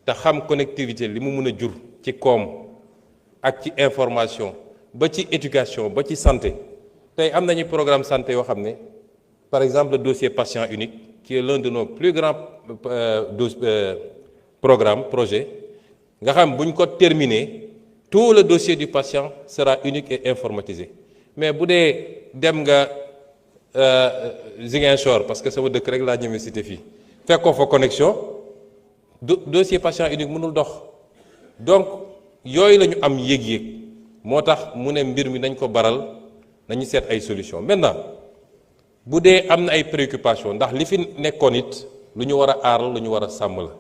S1: te xam connectivité li mu mën a jur ci koom ak ci information ba ci éducation ba ci santé tey am nañu programme santé yoo xam ne par exemple le dossier patient unique qui est l'un de nos plus grands projets nga xam bu ñu ko terminer tout le dossier du patient sera unique et informatisé mais bu dee dem nga Ziguinchor parce que sama dëkk rek laa ñëwee cité fii fekkoo fa connexion dossier patient unique mënul dox donc yooyu la ñu am yéeg-yéeg moo tax mu ne mbir mi nañ ko baral nañu seet ay solution maintenant bu dee am na ay préoccupation ndax li fi nekkoon it lu ñu war a aar lu ñu war a sàmm la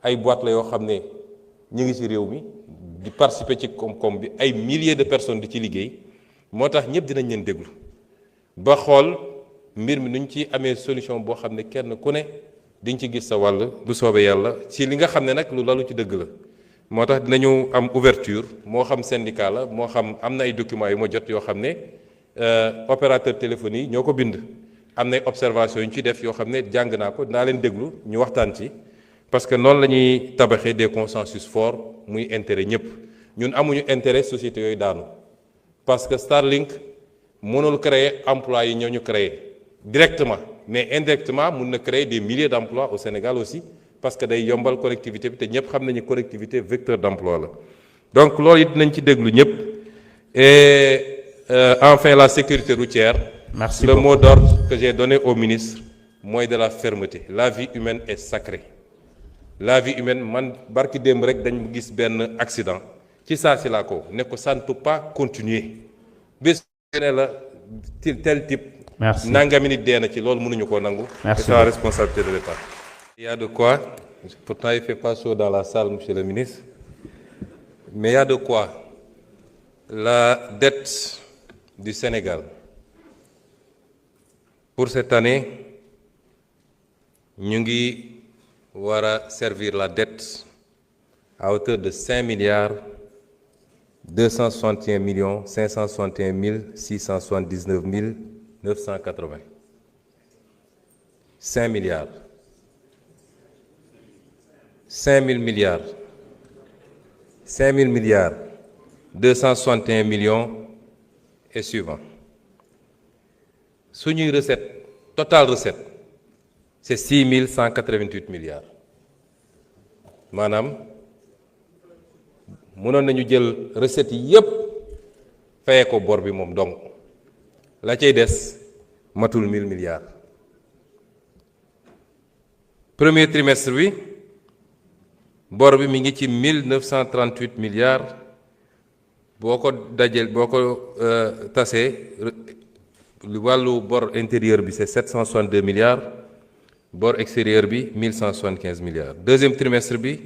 S1: ay boîte la yoo xam ne ñu ngi ci réew mi di participer ci koom-koom bi ay milliers de personnes di ci liggéey moo tax ñëpp dinañ leen déglu ba xool mbir mi nuñ ci amee solution boo xam ne kenn ku ne diñ ci gis sa wàll bu soobee yàlla ci li nga xam ne nag lu lalu ci dëgg la moo tax dinañu am ouverture moo xam syndicat la moo xam am na ay documents yu ma jot yoo xam ne opérateur téléphone yi ñoo ko bind am na ay observation yu ñu ci def yoo xam ne jàng naa ko dinaa leen déglu ñu waxtaan ci parce que noonu la ñuy tabaxee des consensus forts muy intérêt ñëpp ñun amuñu intérêt société yooyu daanu parce que Starlink mënul créer emploi yi ñoo ñu créer directement mais indirectement mun na créer des milliers d'emplois au Sénégal aussi parce que day yombal collectivité bi te ñëpp xam nañu collectivité vecteur d'emploi la donc loolu it nañ ci déglu ñëpp et enfin la sécurité routière.
S4: Merci
S1: le
S4: beaucoup.
S1: mot d'ordre que j'ai donné au ministre mooy de la fermeté. La vie humaine est sacrée. La vie humaine man barki démb rek dañ gis benn accident ci saa si laa ko ne ko ça ne peut pas continuer bés ne la tel type.
S4: Merci.
S1: nangami nit dee na ci loolu mënuñu koo nangu.
S4: Merci
S1: c'est la responsabilité de l'État. Il y a de quoi, pourtant il fait pas chaud dans la salle, monsieur le ministre, mais il y a de quoi. La dette du Sénégal pour cette année ñu ngi war a servir la dette à hauteur de 5 milliards 261 millions 561 679 980. 5 milliards. 5 000 milliards. 5 000 milliards. 261 millions et suivant. Suñuy recette, total recette, c'est 6 188 milliards. maanaam mënoon nañu jël recette yi yépp fayee ko bor bi moom donc la cay des matul 1000 milliards. Premier trimestre bi bor bi mi ngi ci 1938 milliards boo ko dajeel boo ko tasee wàllu bor intérieur bi c'est 762 milliards bor extérieur bi 1175 milliards. Deuxième trimestre bi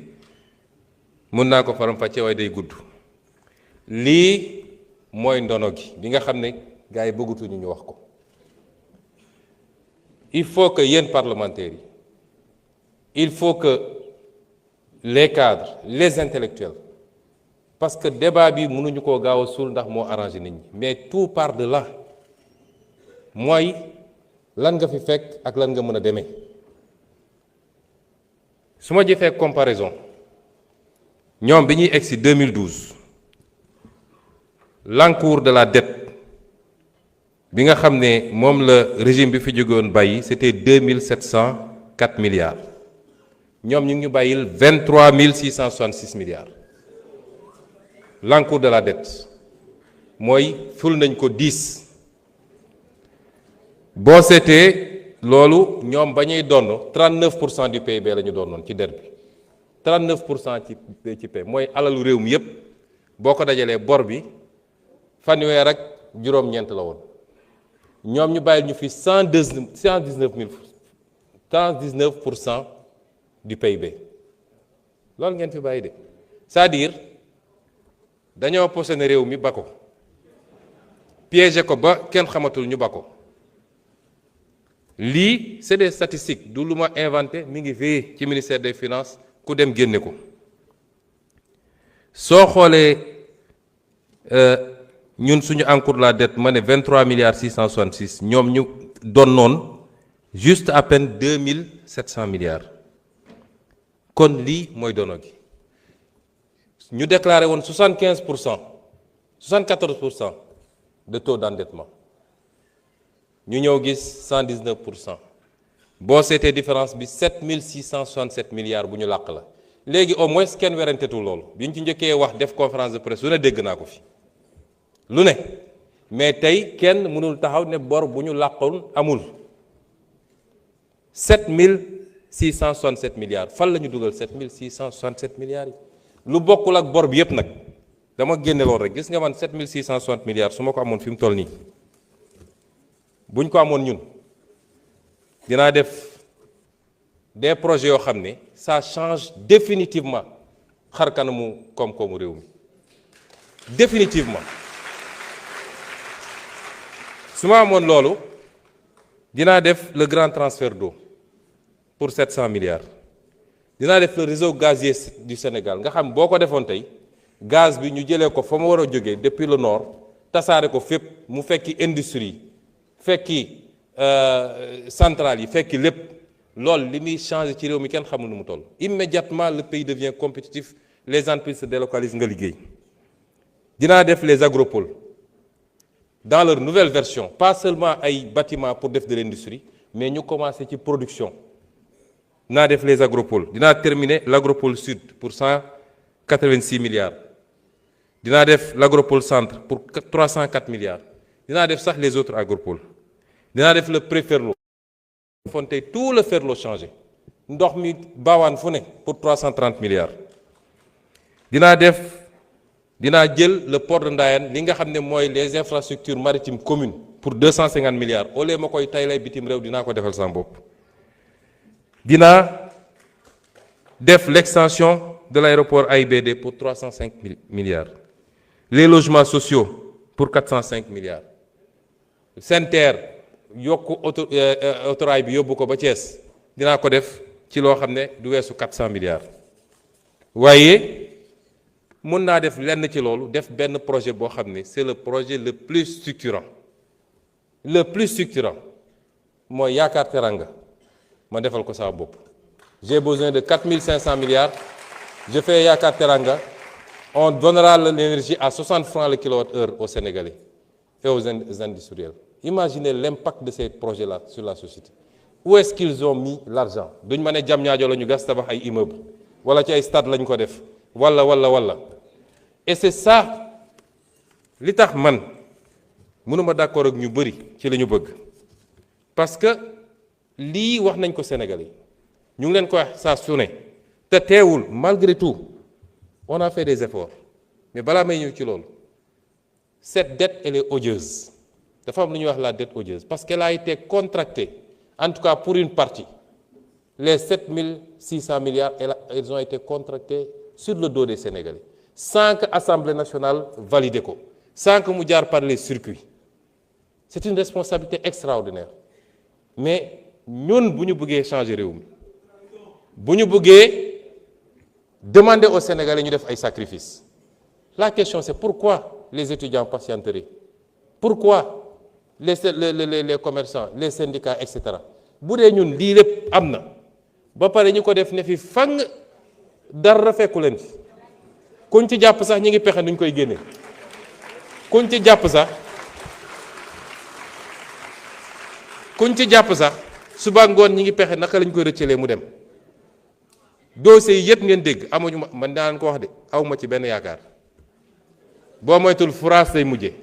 S1: mën naa ko faram-fàccee waaye day gudd. lii mooy ndono gi bi nga xam ne gars yi bëggatuñu ñu wax ko. Il faut que yéen parlementaires yi il faut que les cadres les intellectuels parce que débat bi mënuñu koo gaaw a suul ndax moo arrangé nit ñi mais tout part de là mooy lan nga fi fekk ak lan nga mën a demee. su ma jëfee comparaison ñoom bi ñuy egsi 2012 l'encours de la dette bi nga xam ne moom la régime bi fi jógoon bàyyi c'était 2704 milliards ñoom ñu ngi bàyyil 23 666 milliards l'encours de la dette mooy ful nañ ko 10 boo seetee loolu ñoom ba ñuy donn 39% du PIB la ñu doonoon ci dette bi 39% ci PIB mooy alalu réew mi yépp boo ko dajalee bor bi fanweer ak juróom-ñeent la woon ñoom ñu bàyyil ñu fi 119% du PIB loolu ngeen fi bàyyi de c'est-à-dire dañoo posé réew mi ba ko piégé ko ba kenn xamatul ñu ba ko lii c'est des statistiques du lu ma inventé mi ngi fii ci ministère des finances ku dem génne ko soo xoolee ñun suñu encours de la dette ma ne 23 milliards 666 ñoom ñu donnoon juste à peine 2700 milliards kon lii mooy dono gi ñu déclaré woon 74% de taux d'endettement ñu ñëw gis 119% boo seetee différence bi 7667 milliards bu ñu làq la léegi au moins kenn werantetul loolu bi ñu ci njëkkee wax def conférence de presse lu ne dégg naa ko fi lu ne mais tey kenn mënul taxaw ne bor bu ñu làqoon amul 7667 milliards fan la ñu dugal 7667 milliards yi lu bokkul ak bor bi yépp nag dama génne loolu rek gis nga man 7660 milliards su ma ko amoon fi mu toll nii buñ ko amoon ñun dinaa def des projets yoo xam ne ça change définitivement xar kanamu koom-koomu réew mi définitivement su ma amoon loolu dinaa def le grand transfert d'eau pour 700 milliards dinaa def le réseau gazier du Sénégal nga xam boo ko defoon tey gaz bi ñu jëlee ko fa mu war a jógee depuis le nord tasaare ko fépp mu fekki industrie fekki centrales yi fekki lépp loolu li muy changé ci réew mi kenn xamul nu mu toll immédiatement le pays devient compétitif les entreprises se délocalisent nga liggéey dinaa def les agropoles dans leur nouvelle version pas seulement ay bâtiments pour def de l'industrie mais ñu commencé ci production dinaa def les agropoles dinaa terminer l'agropole sud pour 186 milliards dinaa def l'agropole centre pour 304 milliards dinaa def sax les autres agropoles dinaa def le pré-Ferlo fonte tout le Ferlo changé ndox mi baawaan fu ne pour 330 milliards dinaa jël le port de Ndayane li nga xam ne mooy les infrastructures maritimes communes pour 250 milliards au lieu ma koy taylay bitim réew dinaa ko defal sama bopp dinaa def l'extension de l'aéroport AIBD pour 305 milliards les logements sociaux pour 405 milliards SENTER yokku autorail bi yóbbu ko ba Thiès dinaa ko def ci loo xam ne du weesu 400 milliards waaye mën naa def lenn ci loolu def benn projet boo xam ne c'est le projet le plus structurant mooy Yaakaar Teranga ma defal ko sama bopp j'ai besoin de 4500 milliards je fais Yaakaar Teranga on donnera l'énergie à 60 francs le kilowattheure aux Sénégalais et aux industriels. Imaginez l'impact de ces projets-là sur la société. Où est-ce qu'ils ont mis l'argent? Duñ ma ne Diamniadio la ñu gas tabax ay immeuble wala ci ay stade lañ ko def wala et c'est ça li tax man mënuma d'accord ak ñu bëri ci li ñu bëgg parce que lii wax nañ ko Sénégalais ñu ngi leen ko wax saa su ne te teewul malgré tout on a fait des efforts mais balaa may ñëw ci loolu cette dette elle est odieuse dafa am lu ñuy wax la dette odieuse parce qu'elle a été contractée en tout cas pour une partie les 7600 milliards elles ont été contractés sur le dos des Sénégalais sans que Assemblée nationale valide ko sans que mu jaar par les circuits c'est une responsabilité extraordinaire mais ñun bu ñu bëggee changer réew mi bu ñu bëggee demander aux Sénégalais ñu def ay sacrifices la question c'est pourquoi les étudiants patienteraient pourquoi les commerçants les syndicats et cetera bu dee ñun lii lépp am na ba pare ñu ko def ne fi fang dara fekku leen fi kuñ ci jàpp sax ñi ngi pexe nuñ koy génne kuñ ci jàpp sax suba ngoon ñi ngi pexe naka lañ koy rëccalee mu dem dossiers yi yëpp ngeen dégg amuñu ma man daan ko wax de awma ci benn yaakaar boo moytul France lay mujje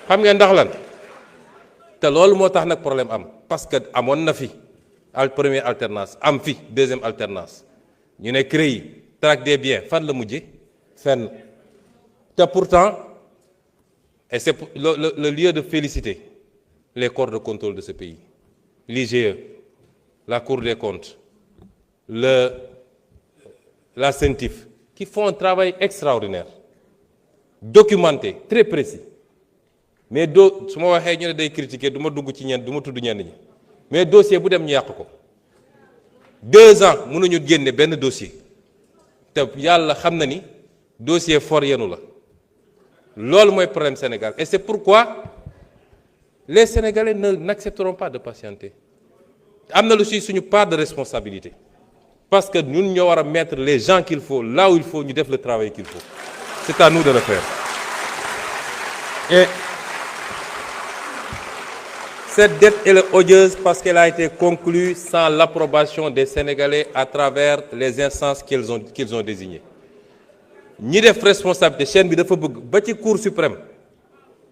S1: xam ngeen ndax lan te loolu moo tax nag problème am parce que amoon na fi première alternance am fi deuxième alternance ñu ne CREI traque des biens fan la mujje fenn te pourtant et c'est le lieu de féliciter les corps de contrôle de ce pays l'IGE la Cour des comptes la CENTIF qui font un travail extraordinaire documenté très précis mais su ma waxee ñu ne day critiquer du ma dugg ci du ma tudd ñenn ñi mais dossier bu dem ñu yàq ko 2 ans mënuñu génne benn dossier te yàlla xam na ni dossier for yenu la loolu mooy problème Sénégal et c'est pourquoi les Sénégalais n'accepteront pas de patienter am na lu ci suñu part de responsabilité parce que ñun ñoo war a mettre les gens qu'il faut là où il faut ñu def le travail qu'il faut c'est à nous de le faire et cette dette elle est odieuse parce qu'elle a été conclue sans l'approbation des Sénégalais à travers les instances qu'ils ont désignées ñi def responsabilité chaîne bi dafa bëgg ba ci Cour suprême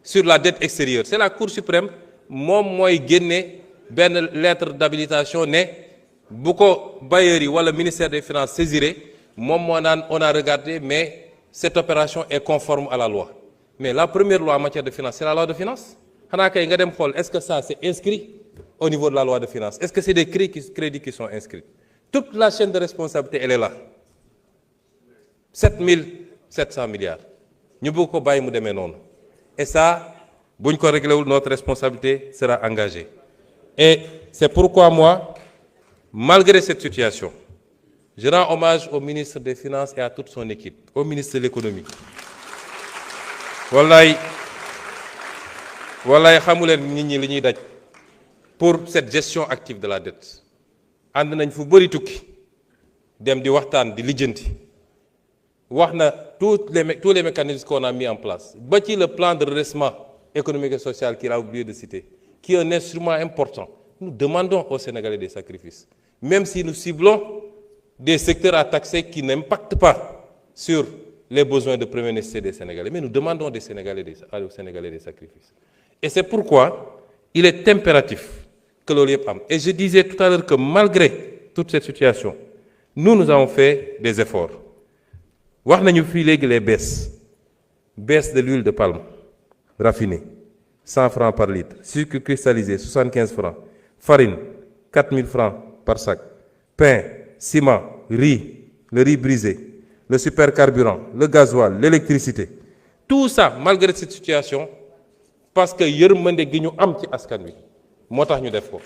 S1: sur la dette extérieure c'est la Cour suprême moom mooy génne benn lettre d'habilitation ne bu ko bailleurs yi wala ministère des finances saisiré moom moo naan on a regardé mais cette opération est conforme à la loi mais la première loi en matière de finance c'est la loi de finances xanaa kay nga dem xool est-ce que ça c'est inscrit au niveau de la loi de finances est-ce que c'est des crédits qui sont inscrits toute la chaîne de responsabilité elle est là 7700 milliards ñu bëgg ko bàyyi mu demee noonu et ça buñ ko réglé wul notre responsabilité sera engagée et c'est pourquoi moi malgré cette situation je rends hommage au ministre des Finances et à toute son équipe au ministre de l'économie wallaay xamuleen nit ñi li ñuy daj pour cette gestion active de la dette ànd nañ fu bëri tukki dem di waxtaan di lijjanti wax na tous les mécanismes qu'on a mis en place ba ci le plan de redressement économique et social qu'il a oublié de citer qui est un instrument important nous demandons aux Sénégalais des sacrifices même si nous ciblons des secteurs à taxer qui n'impactent pas sur les besoins de première nécessité des Sénégalais mais nous demandons aux Sénégalais des sacrifices Et c'est pourquoi il est impératif que loolu yëpp am. Et je disais tout à l'heure que malgré toute cette situation, nous avons fait des efforts. wax nañu fii léegi les baisses de l'huile de palme raffinée 100 francs par litre, sucre cristallisé 75 francs, farine 4000 francs par sac, pain, ciment, riz, le riz brisé, le supercarburant, le gasoil, l'électricité. Tout ça malgré cette situation parce que yërmande gi ñu am ci askan wi moo tax ñu def ko.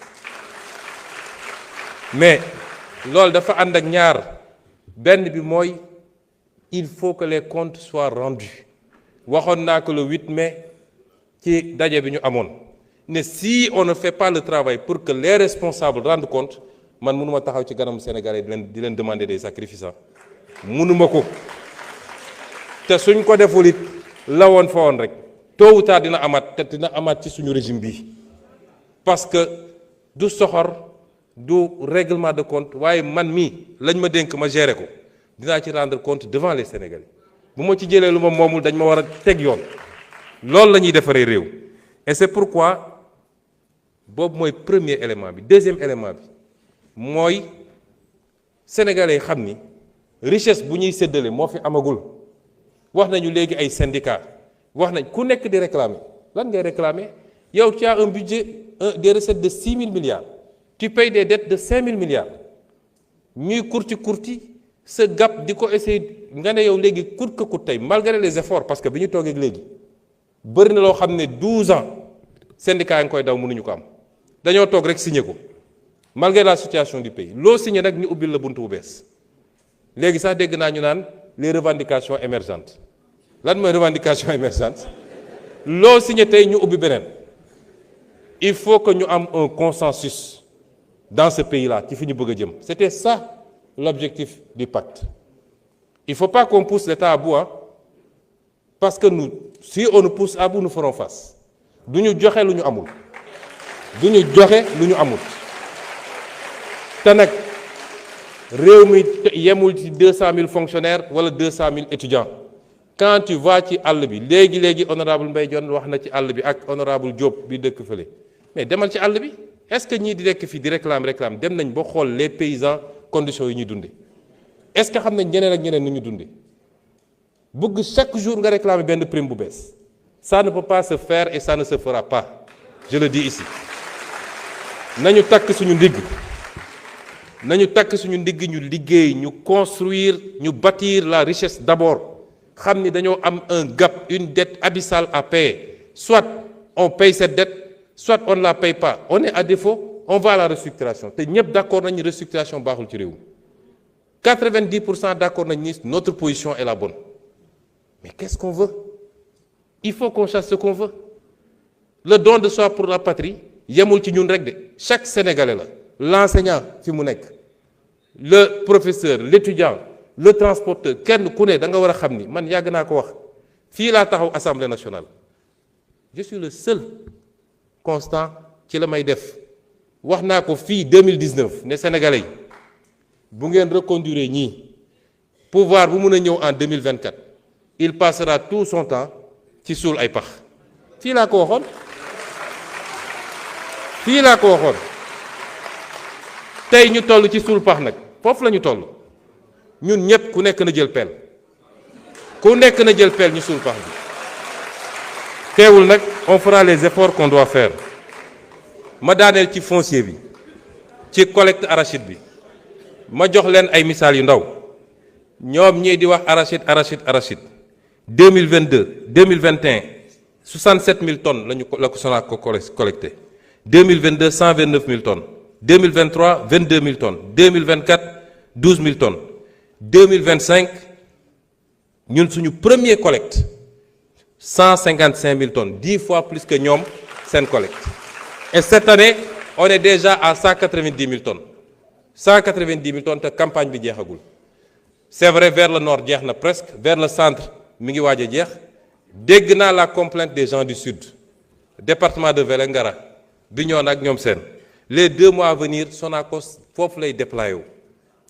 S1: Mais loolu dafa ànd ak ñaar, benn bi mooy il faut que les comptes soient rendus. waxoon naa ko le 8 mai ci daje bi ñu amoon ne si on ne fait pas le travail pour que les responsables rendent compte, man mënuma taxaw ci kanam Sénégalais di leen demander des sacrifices. mënuma ko te suñ ko deful it la woon fa woon rek tôt ou tard dina amaat te dina amaat ci suñu régime bi parce que du soxor du règlement de compte waaye man mii lañ ma dénk ma gérer ko dinaa ci rendre compte devant les Sénégalais. bu ma ci jëlee lu ma moomul dañ ma war a teg yoon loolu la ñuy defaree réew. Et c'est pourquoi boobu mooy premier élément bi. Deuxième élément bi mooy sénégalais xam ni richesse bu ñuy séddale moo fi amagul. wax nañu léegi ay syndicats wax nañ ku nekk di réclamer lan ngay réclamer yow tu as un budget des recettes de 6 000 milliards tu payes des dettes de 5 000 milliards ñuy kurti ce gap di ko essayer nga ne yow léegi coûte que coûte tey malgré les efforts parce que bi ñu toogee léegi bëri na loo xam ne 12 ans syndicats yi nga koy daw mënuñu ko am dañoo toog rek signé ko malgré la situation du pays loo signé nag ñu ubbil la buntu bu bees léegi sax dégg naa ñu naan les revendications émergentes lan mooy revendication émergente loo signé tey ñu ubbi beneen il faut que ñu am un consensus dans ce pays-là ci fi ñu bëgg a jëm. C'était ça l'objectif du pacte. Il ne faut pas qu'on pousse l'État à bout, parce que nous, si on nous pousse à bout, nous ferons face. Du ñu joxe lu ñu amul du ñu joxe lu ñu amul te nag réew mi yemul ci 200 000 fonctionnaires wala 200 000 étudiants. Quand tu vas ci àll bi léegi honorable Mbaye Dione wax na ci àll bi ak honorable Diop bi dëkk fële mais demal ci àll bi est-ce que ñii di nekk fii di réclame dem nañ ba xool les paysans conditions yi ñuy dundee est-ce que xam nañ ñeneen ak ñeneen ni ñu dundee bëgg chaque jour nga réclamer benn prime bu bees ça ne peut pas se faire et ça ne se fera pas, je le dis ici. nañu takk suñu ndigg ñu liggéey ñu construire ñu bâtir la richesse d'abord xam ni dañoo am un gap, une dette abyssale à payer. Soit on paye cette dette, soit on ne la paye pas. On est à défaut, on va à la restructuration. Te ñëpp d'accord nañu restructuration baaxul ci réew mi 90% d'accord nañu ni notre position est la bonne. Mais qu'est-ce qu'on veut? Il faut qu'on sache ce qu'on veut. Le don de soi pour la patrie yemul ci ñun rek de chaque Sénégalais la l'enseignant fi mu nekk le professeur l'étudiant le transporteur kenn ku ne da nga war a xam ni man yàgg naa ko wax fii laa taxaw Assemblée nationale je suis le seul constant ci la may def wax naa ko fii 2019 ne Sénégalais yi bu ngeen reconduire ñii pouvoir bu mun a ñëw en 2024 il passera tout son temps ci suul ay pax fii laa ko waxoon tey ñu toll ci suul pax nag foofu la ñu toll ñun ñëpp ku nekk na jël pelle ñu suul pax bi teewul nag on fera les efforts qu'on doit faire. ma daaneel ci foncier bi ci collecte arachide bi ma jox leen ay misaal yu ndaw ñoom ñii di wax arachide 2022 2021 67 000 tonnes la ko Sonac ko collecté 2022 129 000 tonnes 2023 22 000 tonnes 2024 12 000 tonnes 2025 ñun suñu premier collecte 155 000 tonnes 10 fois plus que ñoom seen collecte. Et cette année on est déjà à 190 000 tonnes 190 000 tonnes te campagne bi jeexagul c'est vrai vers le nord jeex na presque vers le centre mi ngi waaj a jeex dégg naa la complainte des gens du sud département de Vélingara Bignona ak ñoom seen les 2 mois à venir Sonacos foofu lay déployer wu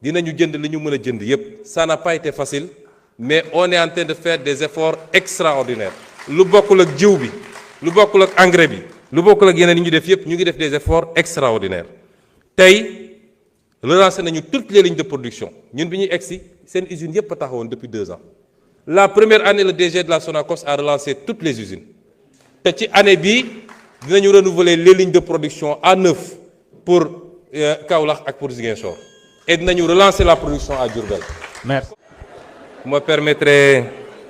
S1: dinañu jënd li ñu mën a jënd yépp. Ça n'a pas été facile mais on est en train de faire des efforts extraordinaires lu bokkul ak jiw bi lu bokkul ak engrais bi lu bokkul ak yeneen yi ñu def yëpp ñu ngi def des efforts extraordinaires tey relancé nañu toutes les lignes de production ñun bi ñuy egsi seen usines yëpp a taxawoon depuis 2 ans la première année le DG de la Sonacos a relancé toutes les usines te ci année bii dinañu renouveler les lignes de production à neuf pour Kaolack ak pour Ziguinchor et dinañu relancer la production à Diourbel.
S4: Merci.
S1: Vous me permettrez,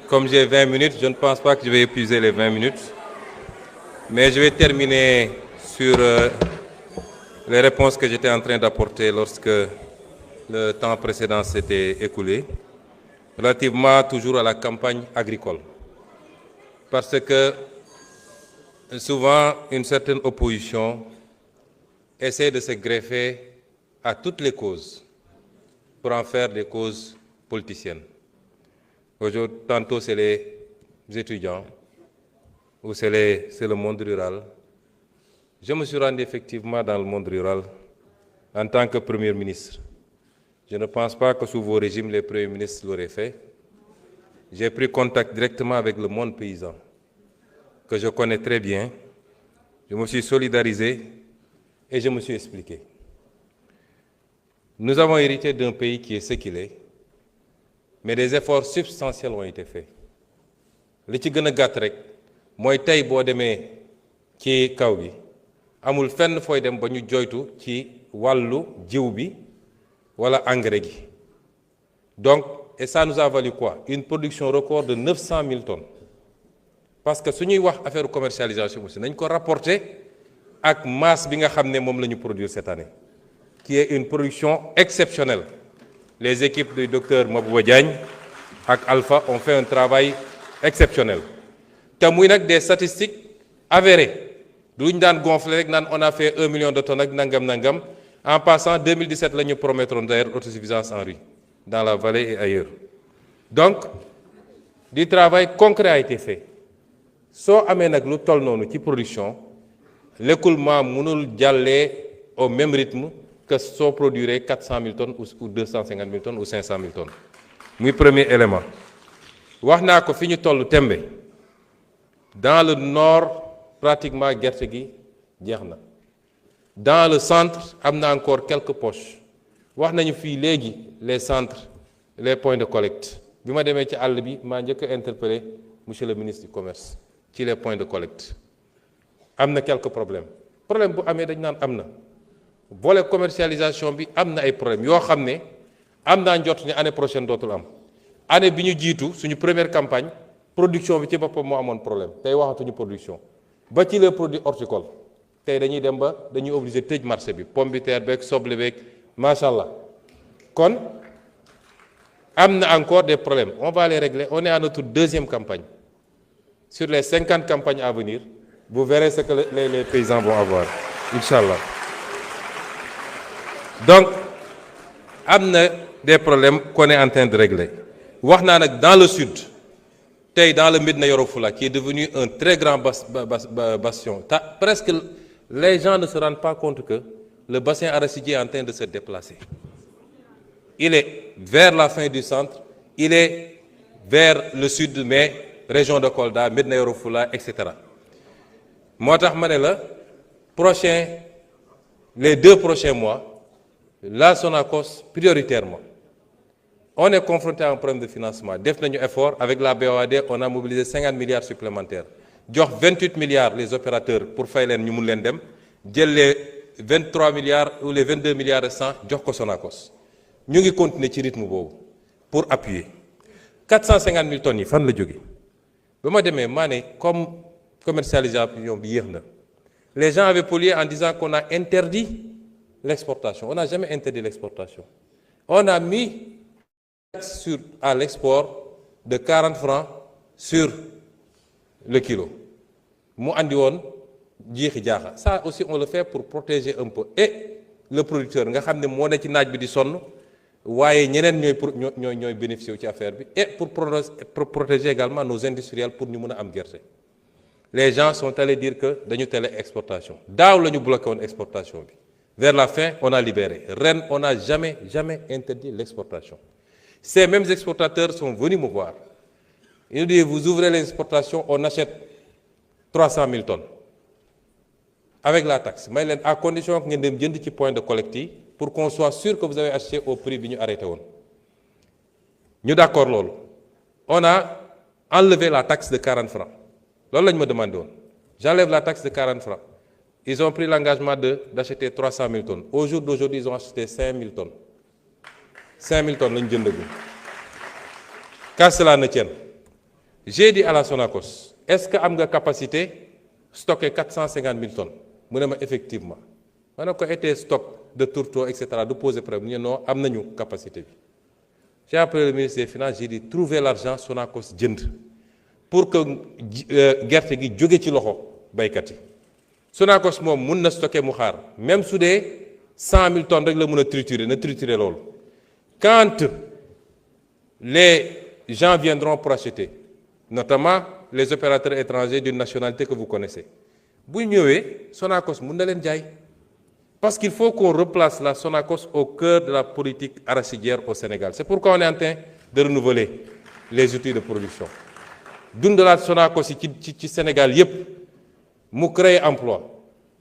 S1: comme j'ai 20 minutes, je ne pense pas que je vais épuiser les 20 minutes, mais je vais terminer sur les réponses que j'étais en train d'apporter lorsque le temps précédent s'était écoulé, relativement toujours à la campagne agricole. Parce que souvent, une certaine opposition essaie de se greffer à toutes les causes pour en faire des causes politiciennes. Aujourd'hui, tantôt c'est les étudiants ou c'est le monde rural. Je me suis rendu effectivement dans le monde rural en tant que Premier ministre. Je ne pense pas que sous vos régimes, les premiers ministres l'auraient fait. J'ai pris contact directement avec le monde paysan, que je connais très bien. Je me suis solidarisé et je me suis expliqué. Nous avons hérité d'un pays qui est ce qu'il est, mais des efforts substantiels ont été faits. li ci gën a gàtt rek mooy tey boo demee ci kaw gi amul fenn fooy dem ba ñu joytu ci wàllu jiw bi wala engrais gi donc et ça nous a valu quoi une production record de 900 000 tonnes parce que su ñuy wax affaire commercialisation aussi nañ ko rapporter ak masse bi nga xam ne moom la ñu produire cette année qui est une production exceptionnelle. Les équipes du docteur Mabouba Diagne ak Alpha ont fait un travail exceptionnel te muy nag des statistiques avérées duñ daan gonfler rek naan on a fait 1 million de tonnes ak nangam en passant 2017 la ñu promettroon d'ailleurs autosuffisance en riz dans la vallée et ailleurs donc du travail concret a été fait soo amee nag lu toll noonu ci production l'écoulement mënul jàllee au même rythme que soo produire 400 000 tonnes ou 250 000 tonnes ou 500 000 tonnes muy premier élément wax naa ko fi ñu toll tembe dans le nord pratiquement gerte gi jeex na dans le centre am na encore quelques poches wax nañu fii léegi les centres les points de collecte bi ma demee ci àll bi maa njëkk a interpellé monsieur le ministre du commerce ci les points de collecte am na quelques problèmes problème bu amee dañ naan am na volet commercialisation bi am na ay problèmes yoo xam ne am naa njort ne année prochaine dootul am année bi ñu jiitu suñu première campagne production bi ci boppam moo amoon problème tey waxatuñu production ba ci les produits horticoles tey dañuy dem ba dañuy obligé tëj marché bi pomme de terre beeg soble beeg macha allah kon am na encore des problèmes on va les régler on est à notre deuxième campagne sur les 50 campagnes à venir vous verrez ce que les paysans vont avoir inchallah donc am na des problèmes qu'on est en train de régler wax naa nag dans le sud tey dans le Médina Yoro Foulah qui est devenu un très grand bastion presque les gens ne se rendent pas compte que le bassin arachidier est en train de se déplacer il est vers la fin du centre il est vers le sud mais région de Kolda Médina Yoro Foulah etc. moo tax ma ne la les 2 prochains mois la Sonacos prioritairement on est confronté à un problème de financement def nañu effort avec la BOAD on a mobilisé 50 milliards supplémentaires jox 28 milliards les opérateurs pour fay leen ñu mun leen dem jël les 23 milliards ou les 22 milliards restants jox ko Sonacos ñu ngi continuer ci rythme boobu pour appuyer 450 000 tonnes yi fan la jóge ba ma demee maa ne comme commercialisation bi yéex na les gens avaient pollué en disant qu'on a interdit l'exportation. On n'a jamais interdit l'exportation. On a mis à l'export de 40 francs sur le kilo. Mu andi woon jiixi jaaxa. Ça aussi on le fait pour protéger un peu et le producteur nga xam ne moo ne ci naaj bi di sonn waaye ñeneen ñooy bénéficier wu ci affaire bi et pour protéger également nos industriels pour ñu mën a am gerte. Les gens sont allés dire que dañu télé exportation daaw la ñu bloqué woon exportation bi. Vers la fin, on a libéré. Ren, on n'a jamais interdit l'exportation. Ces mêmes exportateurs sont venus me voir. Ils nous disent, vous ouvrez l'exportation, on achète 300 000 tonnes avec la taxe may leen à condition que ngeen dem jënd ci point de collecte yi pour qu'on soit sûr que vous avez acheté au prix bi ñu arrêté woon ñu d'accord loolu on a enlevé la taxe de 40 francs loolu la ñu ma demandé woon j'enlève la taxe de 40 francs ils ont pris l'engagement d'acheter 300 000 tonnes au jour d'aujourd'hui ils ont acheté 5 000 tonnes 5 000 tonnes la ñu jëndagum qu'à cela ne tienne j'ai dit à la Sonacos est-ce que am nga capacité stocker 450 000 tonnes mu ne ma effectivement ma ne ko été stock de tourteaux et cetera du poser problème ñu non am nañu capacité bi j'ai appelé le ministre des Finances j'ai dit trouver l'argent Sonacos jënd pour que gerte gi jóge ci loxo baykat yi Sonacos moom mun na stocker mu xaar même su dee 100 000 tonnes rek la mun a triturer na triturer loolu quand les gens viendront pour acheter notamment les opérateurs étrangers d'une nationalité que vous connaissez bu ñëwee Sonacos mun na leen jaay parce qu'il faut qu'on replace la Sonacos au cœur de la politique arachidière au Sénégal c'est pourquoi on est en train de renouveler les outils de production dundalaat Sonacos yi ci Sénégal yépp mu créer emploi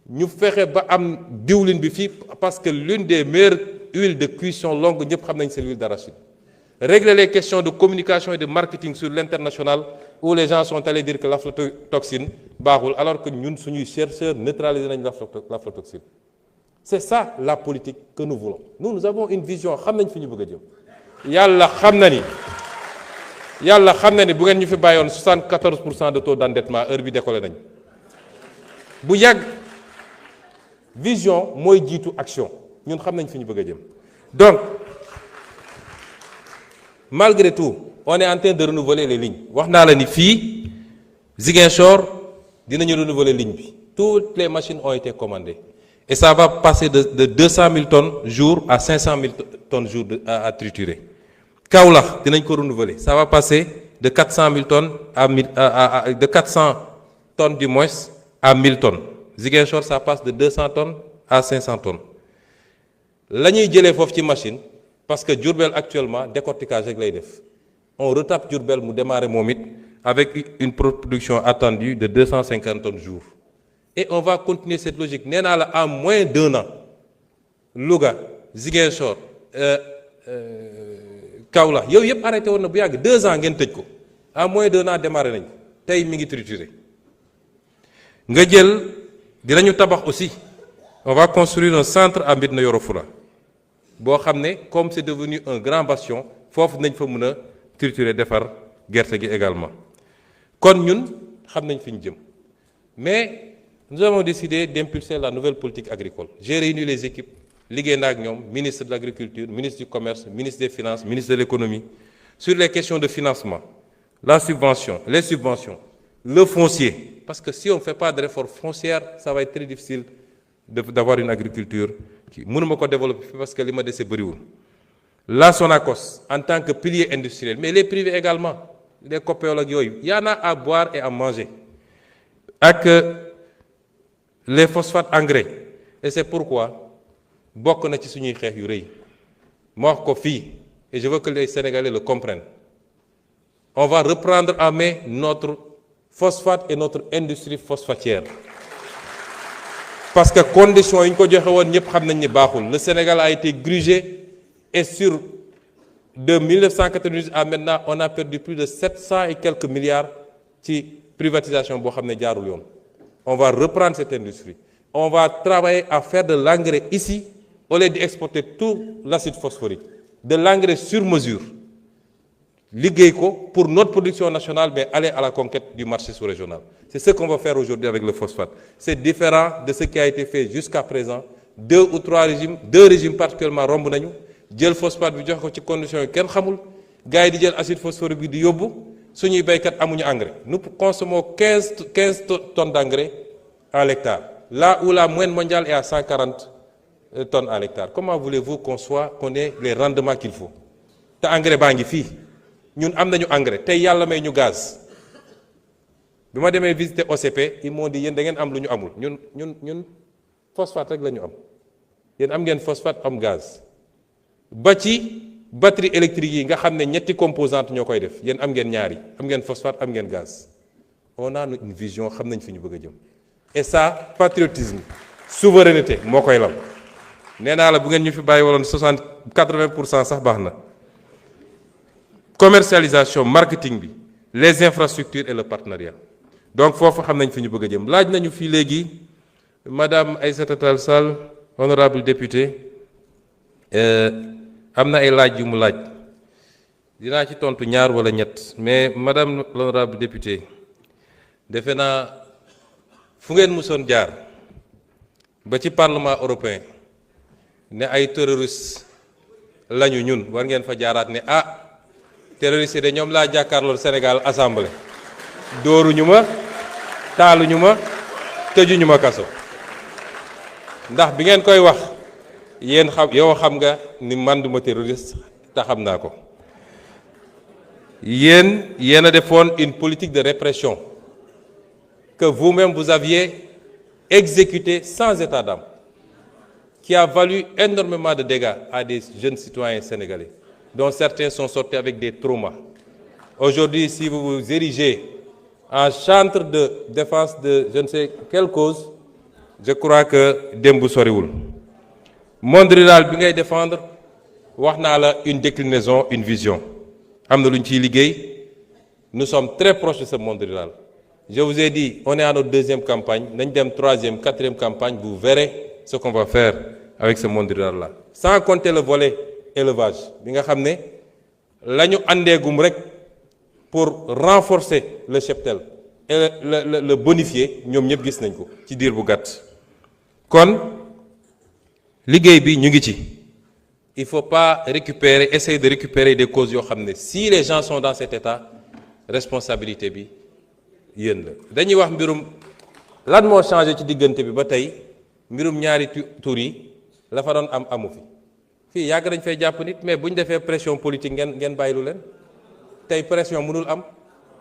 S1: ñu fexe ba am diwlin bi fii parce que l'une des meilleures huiles de cuisson longue ñëpp xam nañ c'est l'huile d'arachide régler les questions de communication et de marketing sur l'international où les gens sont allés dire que l'aflatoxine baaxul alors que ñun suñuy chercheurs neutraliser nañ l'aflatoxine c'est ça la politique que nous voulons nous avons une vision xam nañ fi ñu bëgg a jëm yàlla xam na ni bu ngeen ñu fi bàyyoon 74% de taux d'endettement heure bi décollé nañ bu yàgg vision mooy jiitu action ñun xam nañ fi ñu bëgg a jëm donc malgré tout on est en train de renouveler les lignes wax naa la ni fii Ziguinchor dinañu renouveler ligne bi toutes les machines ont été commandées et ça va passer de 200 000 tonnes jour à 500 000 tonnes jour à triturer Kaolack dinañ ko renouveler ça va passer de 400 000 tonnes de 400 tonnes du moins à 1000 tonnes Ziguinchor ça passe de 200 tonnes à 500 tonnes la ñuy jëlee foofu ci machine parce que Diourbel actuellement décortiquage rek lay def on retape Diourbel mu démarrer moom it avec une production attendue de 250 tonnes jour et on va continuer cette logique nee naa la en moins d'1 an Louga Ziguinchor Kaolack yow yëpp arrêté woon na bu yàgg 2 ans ngeen tëj ko en moins d'1 an démarré nañ tey mi ngi trituré nga jël dinañu tabax aussi on va construire un centre à Médina Yoro Foulah boo xam ne comme c'est devenu un grand bastion foofu nañ fa mën a triturer defar gerte gi également kon ñun xam nañ fi ñu jëm mais nous avons décidé d'impulser la nouvelle politique agricole j'ai réuni les équipes liggéey na ak ñoom ministre de l'agriculture ministre du commerce ministre des finances ministre de l'économie sur les questions de financement la subvention les subventions le foncier parce que si on ne fait pas de réforme foncière ça va être très difficile d'avoir une agriculture qui mënuma ko développer parce que li ma dese bëriwul la Sonacos en tant que pilier industriel mais les privés également les COPEOL ak yooyu y en a à boire et à manger ak les phosphates engrais et c'est pourquoi bokk na ci suñuy xeex yu rëy ma wax ko fii et je veux que les Sénégalais le comprennent on va reprendre en main notre phosphate et notre industrie phosphatière parce que conditions yi ñu ko joxe woon ñëpp xam nañ ni baaxul le Sénégal a été grugé et sur de 1998 à maintenant on a perdu plus de 700 et quelques milliards ci privatisation boo xam ne jaarul yoon on va reprendre cette industrie on va travailler à faire de l'engrais ici au lieu d'exporter tout l'acide phosphorique de l'engrais sur mesure liggéey ko pour notre production nationale mais aller à la conquête du marché sous-régional c'est ce qu'on va faire aujourd'hui avec le phosphate c'est différent de ce qui a été fait jusqu'à présent 2 ou 3 régimes 2 régimes particulièrement romb nañu jël phosphate bi jox ko ci conditions yi kenn xamul gars yi di jël acide phosphorique bi di yóbbu suñuy béykat amuñu engrais nous consommons 15 tonnes d'engrais à l'hectare là où la moyenne mondiale est à 140 tonnes à l'hectare comment voulez-vous qu'on ait les rendements qu'il faut te engrais baa ngi fii ñun am nañu engrais tey yàlla may ñu gaz bi ma demee visiter OCP ils m'ont dit yéen da ngeen am lu ñu amul ñun phosphate rek la ñu am yéen am ngeen phosphate am gaz ba ci batterie électrique yi nga xam ne ñetti composantes ñoo koy def yéen am ngeen ñaari am ngeen phosphate am ngeen gaz on a une vision xam nañ fi ñu bëgg a jëm et ça patriotisme souveraineté moo koy lam nee naa la bu ngeen ñu fi bàyyi waloon 80% sax baax na commercialisation marketing bi les infrastructures et le partenariat donc foofu xam nañ fi ñu bëgg a jëm laaj nañu fii léegi madame Aïssata Tall Sall honorable député am na ay laaj yu mu laaj dinaa ci tontu ñaar wala ñett mais madame l'honorable député defe naa fu ngeen musoon jaar ba ci parlement européen ne ay terroristes lañu ñun war ngeen fa jaaraat ne terroristes yi de ñoom laa jàkkaarlool Sénégal assemblée dóoruñu ma taaluñu ma tëjuñu ma kaso ndax bi ngeen koy wax yéen yow xam nga ni man duma terroriste te xam naa ko yéen a defoon une politique de répression que vous-même vous aviez exécutée sans état d'âme qui a valu énormément de dégâts à des jeunes citoyens sénégalais dont certains sont sortis avec des traumas. Aujourd'hui, si vous vous érigez en chantre de défense de je ne sais quelle cause, je crois que démb soriwul monde rural bi ngay défendre wax naa la une déclinaison une vision am na lu ñu ciy liggéey nous sommes très proches de ce monde rural. Je vous ai dit on est à notre deuxième campagne nañ dem troisième quatrième campagne vous verrez ce qu'on va faire avec ce monde rural là sans compter le volet élevage bi nga xam ne la ñu àndeegum rek pour renforcer le cheptel et le bonifier ñoom ñëpp gis nañ ko ci diir bu gàtt kon liggéey bi ñu ngi ci il faut pas essayer de récupérer des causes yoo xam ne si les gens sont dans cet état responsabilité bi yéen la dañuy wax mbirum lan moo changé ci diggante bi ba tey mbirum ñaari tur yi la fa doon am amu fi fii yàgg dañ fay jàpp nit mais bu ñu defee pression politique ngeen bàyyilu leen tey pression mënul am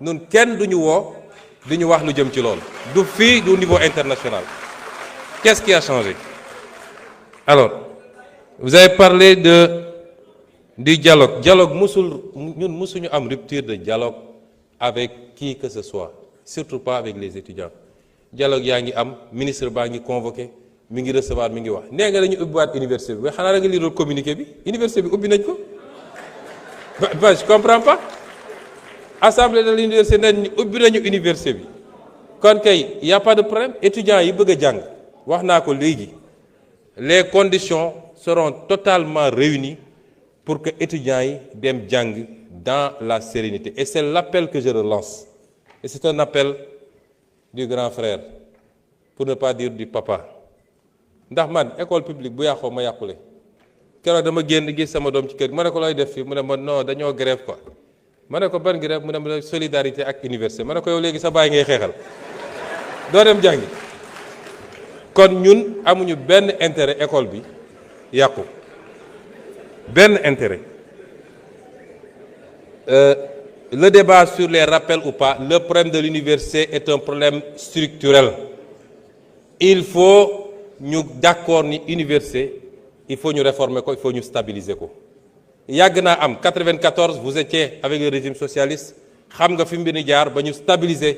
S1: nun kenn duñu woo di ñu wax lu jëm ci loolu du fii du niveau international qu'est-ce qui a changé alors vous avez parlé du dialogue musuñu am rupture de dialogue avec qui que ce soit surtout pas avec les étudiants dialogue yaa ngi am ministre baa ngi convoqué mi ngi recevoir mi ngi wax nee nga dañu ubbiwaat université bi mais xanaa da nga liiroon communiqué bi université bi ubbi nañ ko ba je comprends pas assemblée de l'université nañ ubbi nañu université bi kon kay y a pas de problème étudiants yi bëgg a jàng wax naa ko léegi les conditions seront totalement réunies pour que étudiants yi dem jàng dans la sérénité et c'est l'appel que je relance et c'est un appel du grand frère pour ne pas dire du papa ndax man école publique bu yàqoo ma yàqule keroog dama génn gis sama doom ci kër gi ma ne ko looy def fii mu ne ma non dañoo grève quoi ma ne ko ban grève mu ne ma solidarité ak université ma ne ko yow léegi sa baay ngay xeexal doo dem jàngi kon ñun amuñu benn intérêt école bi yàqu benn intérêt le débat sur les rappels ou pas le problème de l'université est un problème structurel il faut ñu d'accord ni université il faut ñu réformer ko il faut ñu stabiliser ko yàgg naa am 94 vous étiez avec le régime socialiste xam nga fi mbir ni jaar ba ñu stabiliser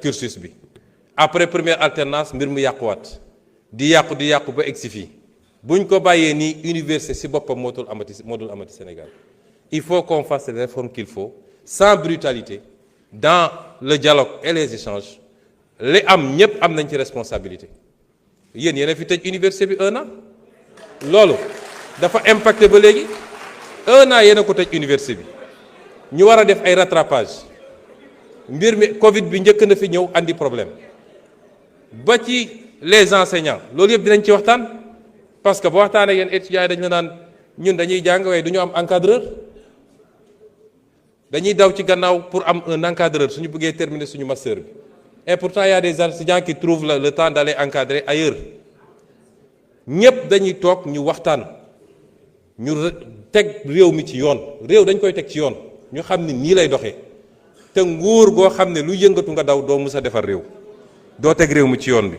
S1: cursus bi après première alternance mbir mu yàquwaat di yàqu ba egsi fii buñ ko bàyyee nii université ci boppam moo dul amati Sénégal il faut qu'on fasse les réformes qu'il faut sans brutalité dans le dialogue et les échanges li am ñëpp am nañ ci responsabilité yéen a fi tëj université bi 1 an loolu dafa impacté ba léegi 1 an yéen a ko tëj université bi ñu war a def ay rattrapage mbir mi Covid bi njëkk na fi ñëw andi problème ba ci les enseignants loolu yëpp dinañ ci waxtaan parce que boo waxtaanee yéen étudiants yi dañ la naan ñun dañuy jàng waaye du ñu am encadreur dañuy daw ci gannaaw pour am un encadreur suñu bëggee terminer suñu master bi et pourtant il y a des étudiants qui trouvent le temps d'aller encadrer ailleurs ñëpp dañuy toog ñu waxtaan ñu teg réew mi ci yoon réew dañ koy teg ci yoon ñu xam ni nii lay doxee te nguur goo xam ne lu yëngatu nga daw doo mus a defar réew doo teg réew mi ci yoon bi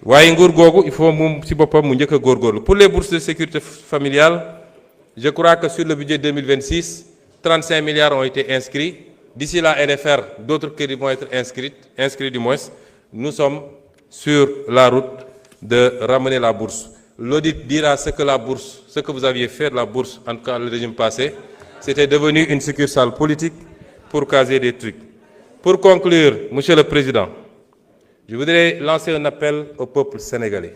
S1: waaye nguur googu il faut moom ci boppam mu njëkk a góorgóorlu pour les bourses de sécurité familiale je crois que sur le budget 2026 35 milliards ont été inscrits D'ici la NFR, d'autres crédits vont être inscrits du moins. Nous sommes sur la route de ramener la bourse. L'audit dira ce que vous aviez fait de la bourse, en tout cas le régime passé, c'était devenu une succursale politique pour caser des trucs. Pour conclure, Monsieur le Président, je voudrais lancer un appel au peuple sénégalais.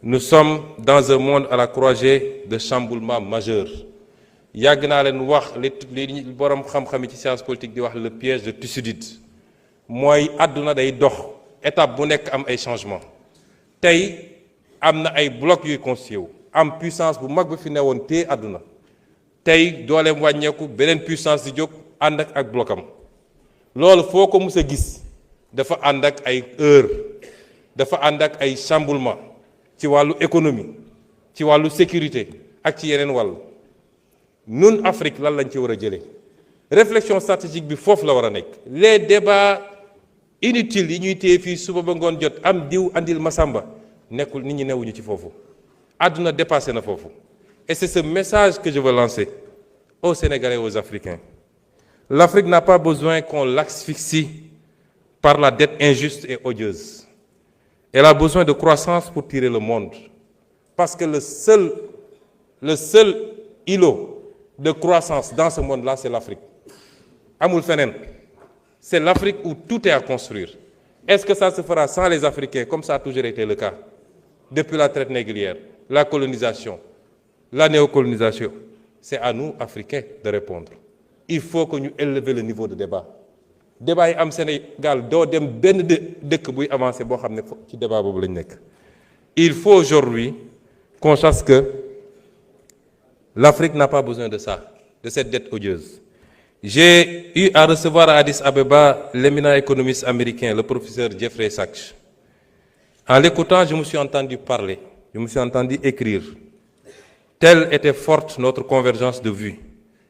S1: Nous sommes dans un monde à la croisée de chamboulements majeurs. yàgg naa leen wax li borom xam-xam ci science politique di wax le piège de Thucydide mooy àdduna day dox étape bu nekk am ay changement tey am na ay blocs yuy constitué wu am puissance bu mag bu fi newoon téye àdduna tey dooleem wàññeeku beneen puissance di jóg ànd ak blocam loolu foo ko mus a gis dafa ànd ak ay heure dafa ànd ak ay chamboulement ci wàllu économie ci wàllu sécurité ak ci yeneen wàll Nous, Afrique, lan lañ ci war a jëlee réflexion stratégique bi foofu la war a nekk les débats inutiles yi ñuy téye fii suba ba ngoon jot am diw andil masamba nekkul nit ñi newuñu ci foofu àdduna dépassé na foofu et c'est ce message que je veux lancer aux Sénégalais et aux Africains. L'Afrique n'a pas besoin qu'on l'asphyxie par la dette injuste et odieuse. Elle a besoin de croissance pour tirer le monde parce que le seul îlot de croissance dans ce monde-là, c'est l'Afrique. Amul fenen. C'est l'Afrique où tout est à construire. Est-ce que ça se fera sans les Africains, comme ça a toujours été le cas, depuis la traite négrière, la colonisation, la néocolonisation? C'est à nous, Africains, de répondre. Il faut que nous élevions le niveau de débat. Débat yi am Sénégal doo dem benn dëkk buy avancer boo xam ne ci débat boobu lañ nekk. Il faut aujourd'hui qu'on sache que l'Afrique n'a pas besoin de ça, de cette dette odieuse. J'ai eu à recevoir à Addis Abeba l'éminent économiste américain, le professeur Jeffrey Sachs. En l'écoutant, je me suis entendu parler, je me suis entendu écrire. Telle était forte notre convergence de vues.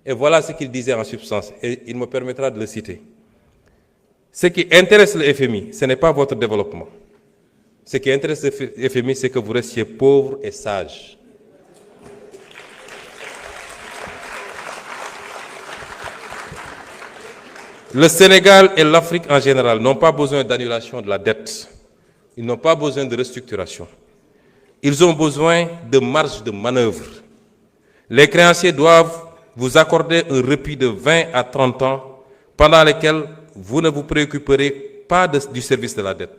S1: Et voilà ce qu'il disait en substance, et il me permettra de le citer. Ce qui intéresse le FMI, ce n'est pas votre développement. Ce qui intéresse le FMI, c'est que vous restiez pauvres et sages. Le Sénégal et l'Afrique en général n'ont pas besoin d'annulation de la dette. Ils n'ont pas besoin de restructuration. Ils ont besoin de marge de manœuvre. Les créanciers doivent vous accorder un répit de 20 à 30 ans pendant lesquels vous ne vous préoccuperez pas du service de la dette.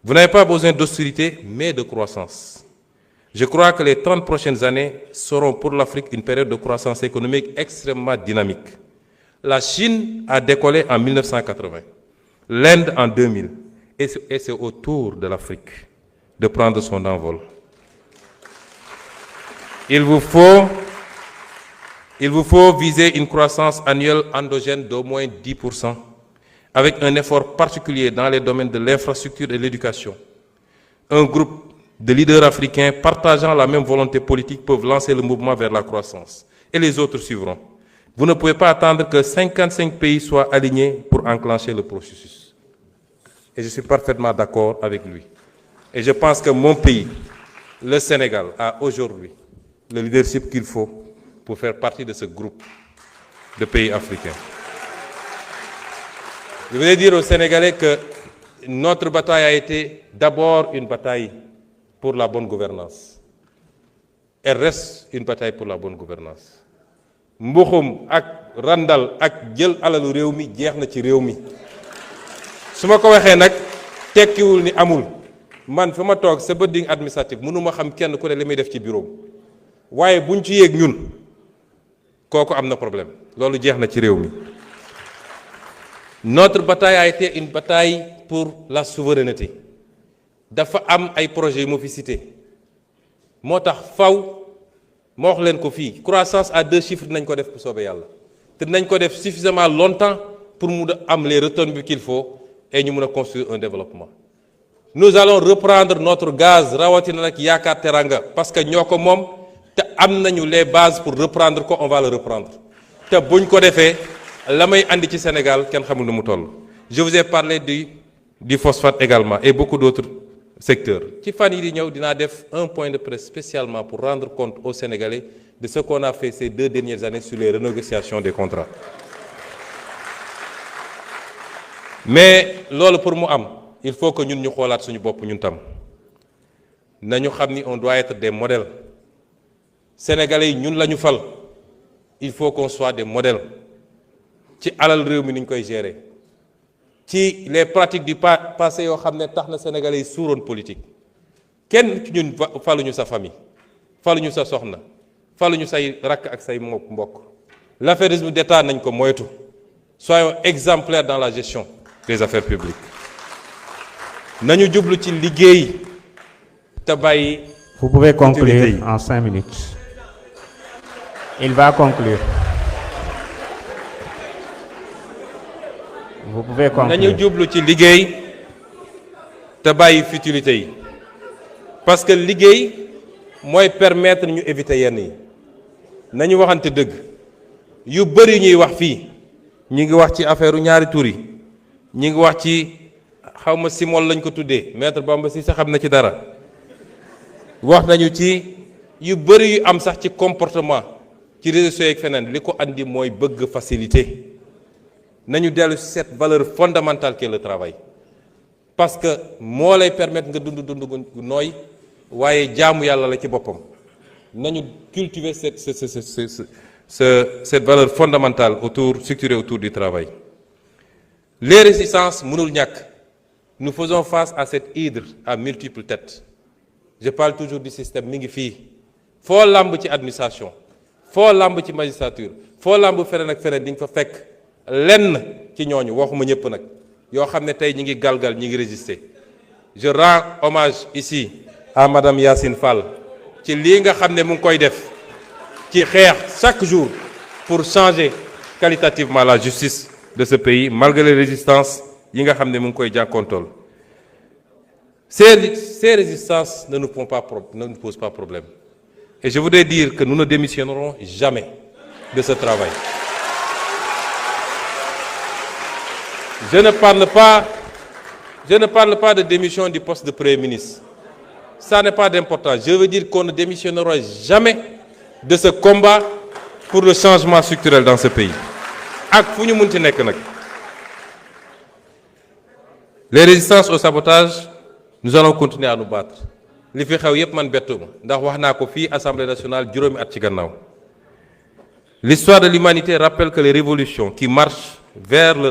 S1: Vous n'avez pas besoin d'austérité, mais de croissance. Je crois que les 30 prochaines années seront pour l'Afrique une période de croissance économique extrêmement dynamique. La Chine a décollé en 1980, l'Inde en 2000, et c'est au tour de l'Afrique de prendre son envol. Il vous faut viser une croissance annuelle endogène d'au moins 10%, avec un effort particulier dans les domaines de l'infrastructure et de l'éducation. Un groupe de leaders africains partageant la même volonté politique peuvent lancer le mouvement vers la croissance, et les autres suivront. Vous ne pouvez pas attendre que 55 pays soient alignés pour enclencher le processus. Et je suis parfaitement d'accord avec lui. Et je pense que mon pays, le Sénégal, a aujourd'hui le leadership qu'il faut pour faire partie de ce groupe de pays africains. Je voulais dire aux Sénégalais que notre bataille a été d'abord une bataille pour la bonne gouvernance. Elle reste une bataille pour la bonne gouvernance. Mbuxum ak randal ak jël alalu réew mi jeex na ci réew mi su ma ko waxee nag tekkiwul ni amul man fa ma toog sa building administratif mënuma xam kenn ku ne li muy def ci bureau waaye buñ ci yéeg ñun kooku am na problème loolu jeex na ci réew mi. Notre bataille a été une bataille pour la souveraineté dafa am ay projets yu ma fi cité moo tax faw ma wax leen ko fii croissance à 2 chiffres dinañ ko def bu soobee yàlla te dinañ ko def suffisamment longtemps pour mu am les retombées qu'il faut et ñu mën a construire un développement. Nous allons reprendre notre gaz rawatina nag Yaakaar Teranga parce que ñoo ko moom te am nañu les bases pour reprendre ko on va le reprendre te buñ ko defee la may andi ci Sénégal kenn xamul nu mu toll. Je vous ai parlé du phosphate également et beaucoup d'autres secteur. Ci fan yi di ñëw dinaa def un point de presse spécialement pour rendre compte aux Sénégalais de ce qu'on a fait ces 2 dernières années sur les renégociations des contrats. mais loolu pour mu am il faut que ñun ñu xoolaat suñu bopp ñun tam nañu xam ni on doit être des modèles sénégalais yi ñun la ñu fal il faut qu'on soit des modèles ci alal réew mi ni ñu koy gérer ci les pratiques du passé yoo xam ne tax na sénégalais yi suuroon politique kenn ci ñun faluñu sa famille faluñu sa soxna faluñu say rakk ak say mbokk l'affairisme d'État nañ ko moytu soyons exemplaires dans la gestion des affaires publiques nañu jublu ci liggéey te bàyyi.
S4: Vous pouvez conclure en 5 minutes. Il va conclure. Vous pouvez conclure.
S1: nañu jublu ci liggéey te bàyyi futilité yi parce que liggéey mooy permettre ñu éviter yenn yi nañu waxante dëgg yu bëri ñuy wax fii ñi ngi wax ci affaire ñaari tur yi ñi ngi wax ci xawma simol lañ ko tuddee maître Bamba si sa xam na ci dara wax nañu ci yu bëri yu am sax ci comportement ci réseaux sociaux ak feneen li ko andi mooy bëgg facilité nañu dellu ci cette valeur fondamentale qu'est le travail parce que moo lay permettre nga dund gu nooy waaye jaamu yàlla la ci boppam nañu cultiver cette valeur fondamentale structurée autour du travail. Les résistances mënul ñàkk nous faisons face à cette hydre à multiples têtes je parle toujours du système mi ngi fii foo làmb ci administration foo làmb ci magistrature foo làmb feneen ak feneen di nga fa fekk lenn ci ñooñu waxuma ñëpp nag yoo xam ne tey ñi ngi galgal ñi ngi résister. Je rends hommage ici à Madame Yacine Fall ci lii nga xam ne mu ngi koy def ci xeex chaque jour pour changer qualitativement la justice de ce pays malgré les résistances yi nga xam ne mu ngi koy jànkoontool. Ces résistances ne nous posent pas problème et je voudrais dire que nous ne démissionnerons jamais de ce travail. Je ne parle pas de démission du poste de Premier ministre. Ça n'est pas d'importance. Je veux dire qu'on ne démissionnera jamais de ce combat pour le changement structurel dans ce pays. Ak fu ñu mën ci nekk nag. Les résistances au sabotage, nous allons continuer à nous battre. Li fi xew yépp man bettuma ndax wax naa ko fii Assemblée nationale juróomi at ci gannaaw. L'histoire de l'humanité rappelle que les révolutions qui marchent vers les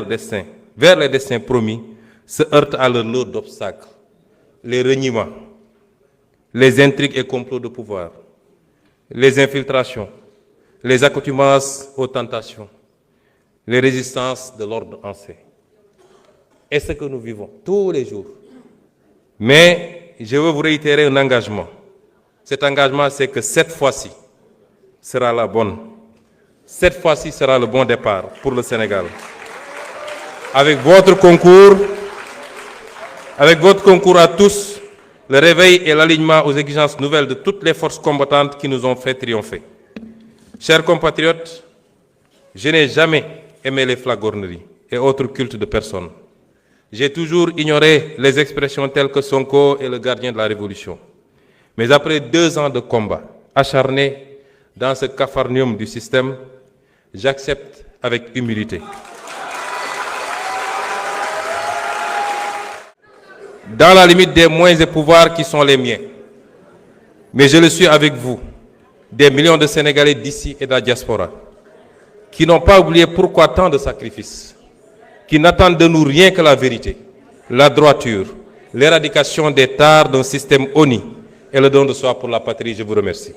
S1: destins promis, se heurtent à leur lot d'obstacles. Les reniements, les intrigues et complots de pouvoir, les infiltrations, les accoutumances aux tentations, les résistances de l'ordre ancien. Et ce que nous vivons tous les jours. Mais je veux vous réitérer un engagement. Cet engagement, c'est que cette fois-ci sera la bonne. Cette fois-ci sera le bon départ pour le Sénégal. Avec votre concours à tous, le réveil et l'alignement aux exigences nouvelles de toutes les forces combattantes qui nous ont fait triompher. Chers compatriotes, je n'ai jamais aimé les flagorneries et autres cultes de personnes. J'ai toujours ignoré les expressions telles que Sonko est le gardien de la Révolution. Mais après 2 ans de combat acharné dans ce capharnaüm du système, j'accepte avec humilité. Dans la limite des moyens et pouvoirs qui sont les miens. Mais je le suis avec vous, des millions de Sénégalais d'ici et de la diaspora, qui n'ont pas oublié pourquoi tant de sacrifices, qui n'attendent de nous rien que la vérité, la droiture, l'éradication des tares d'un système honni et le don de soi pour la patrie. Je vous remercie.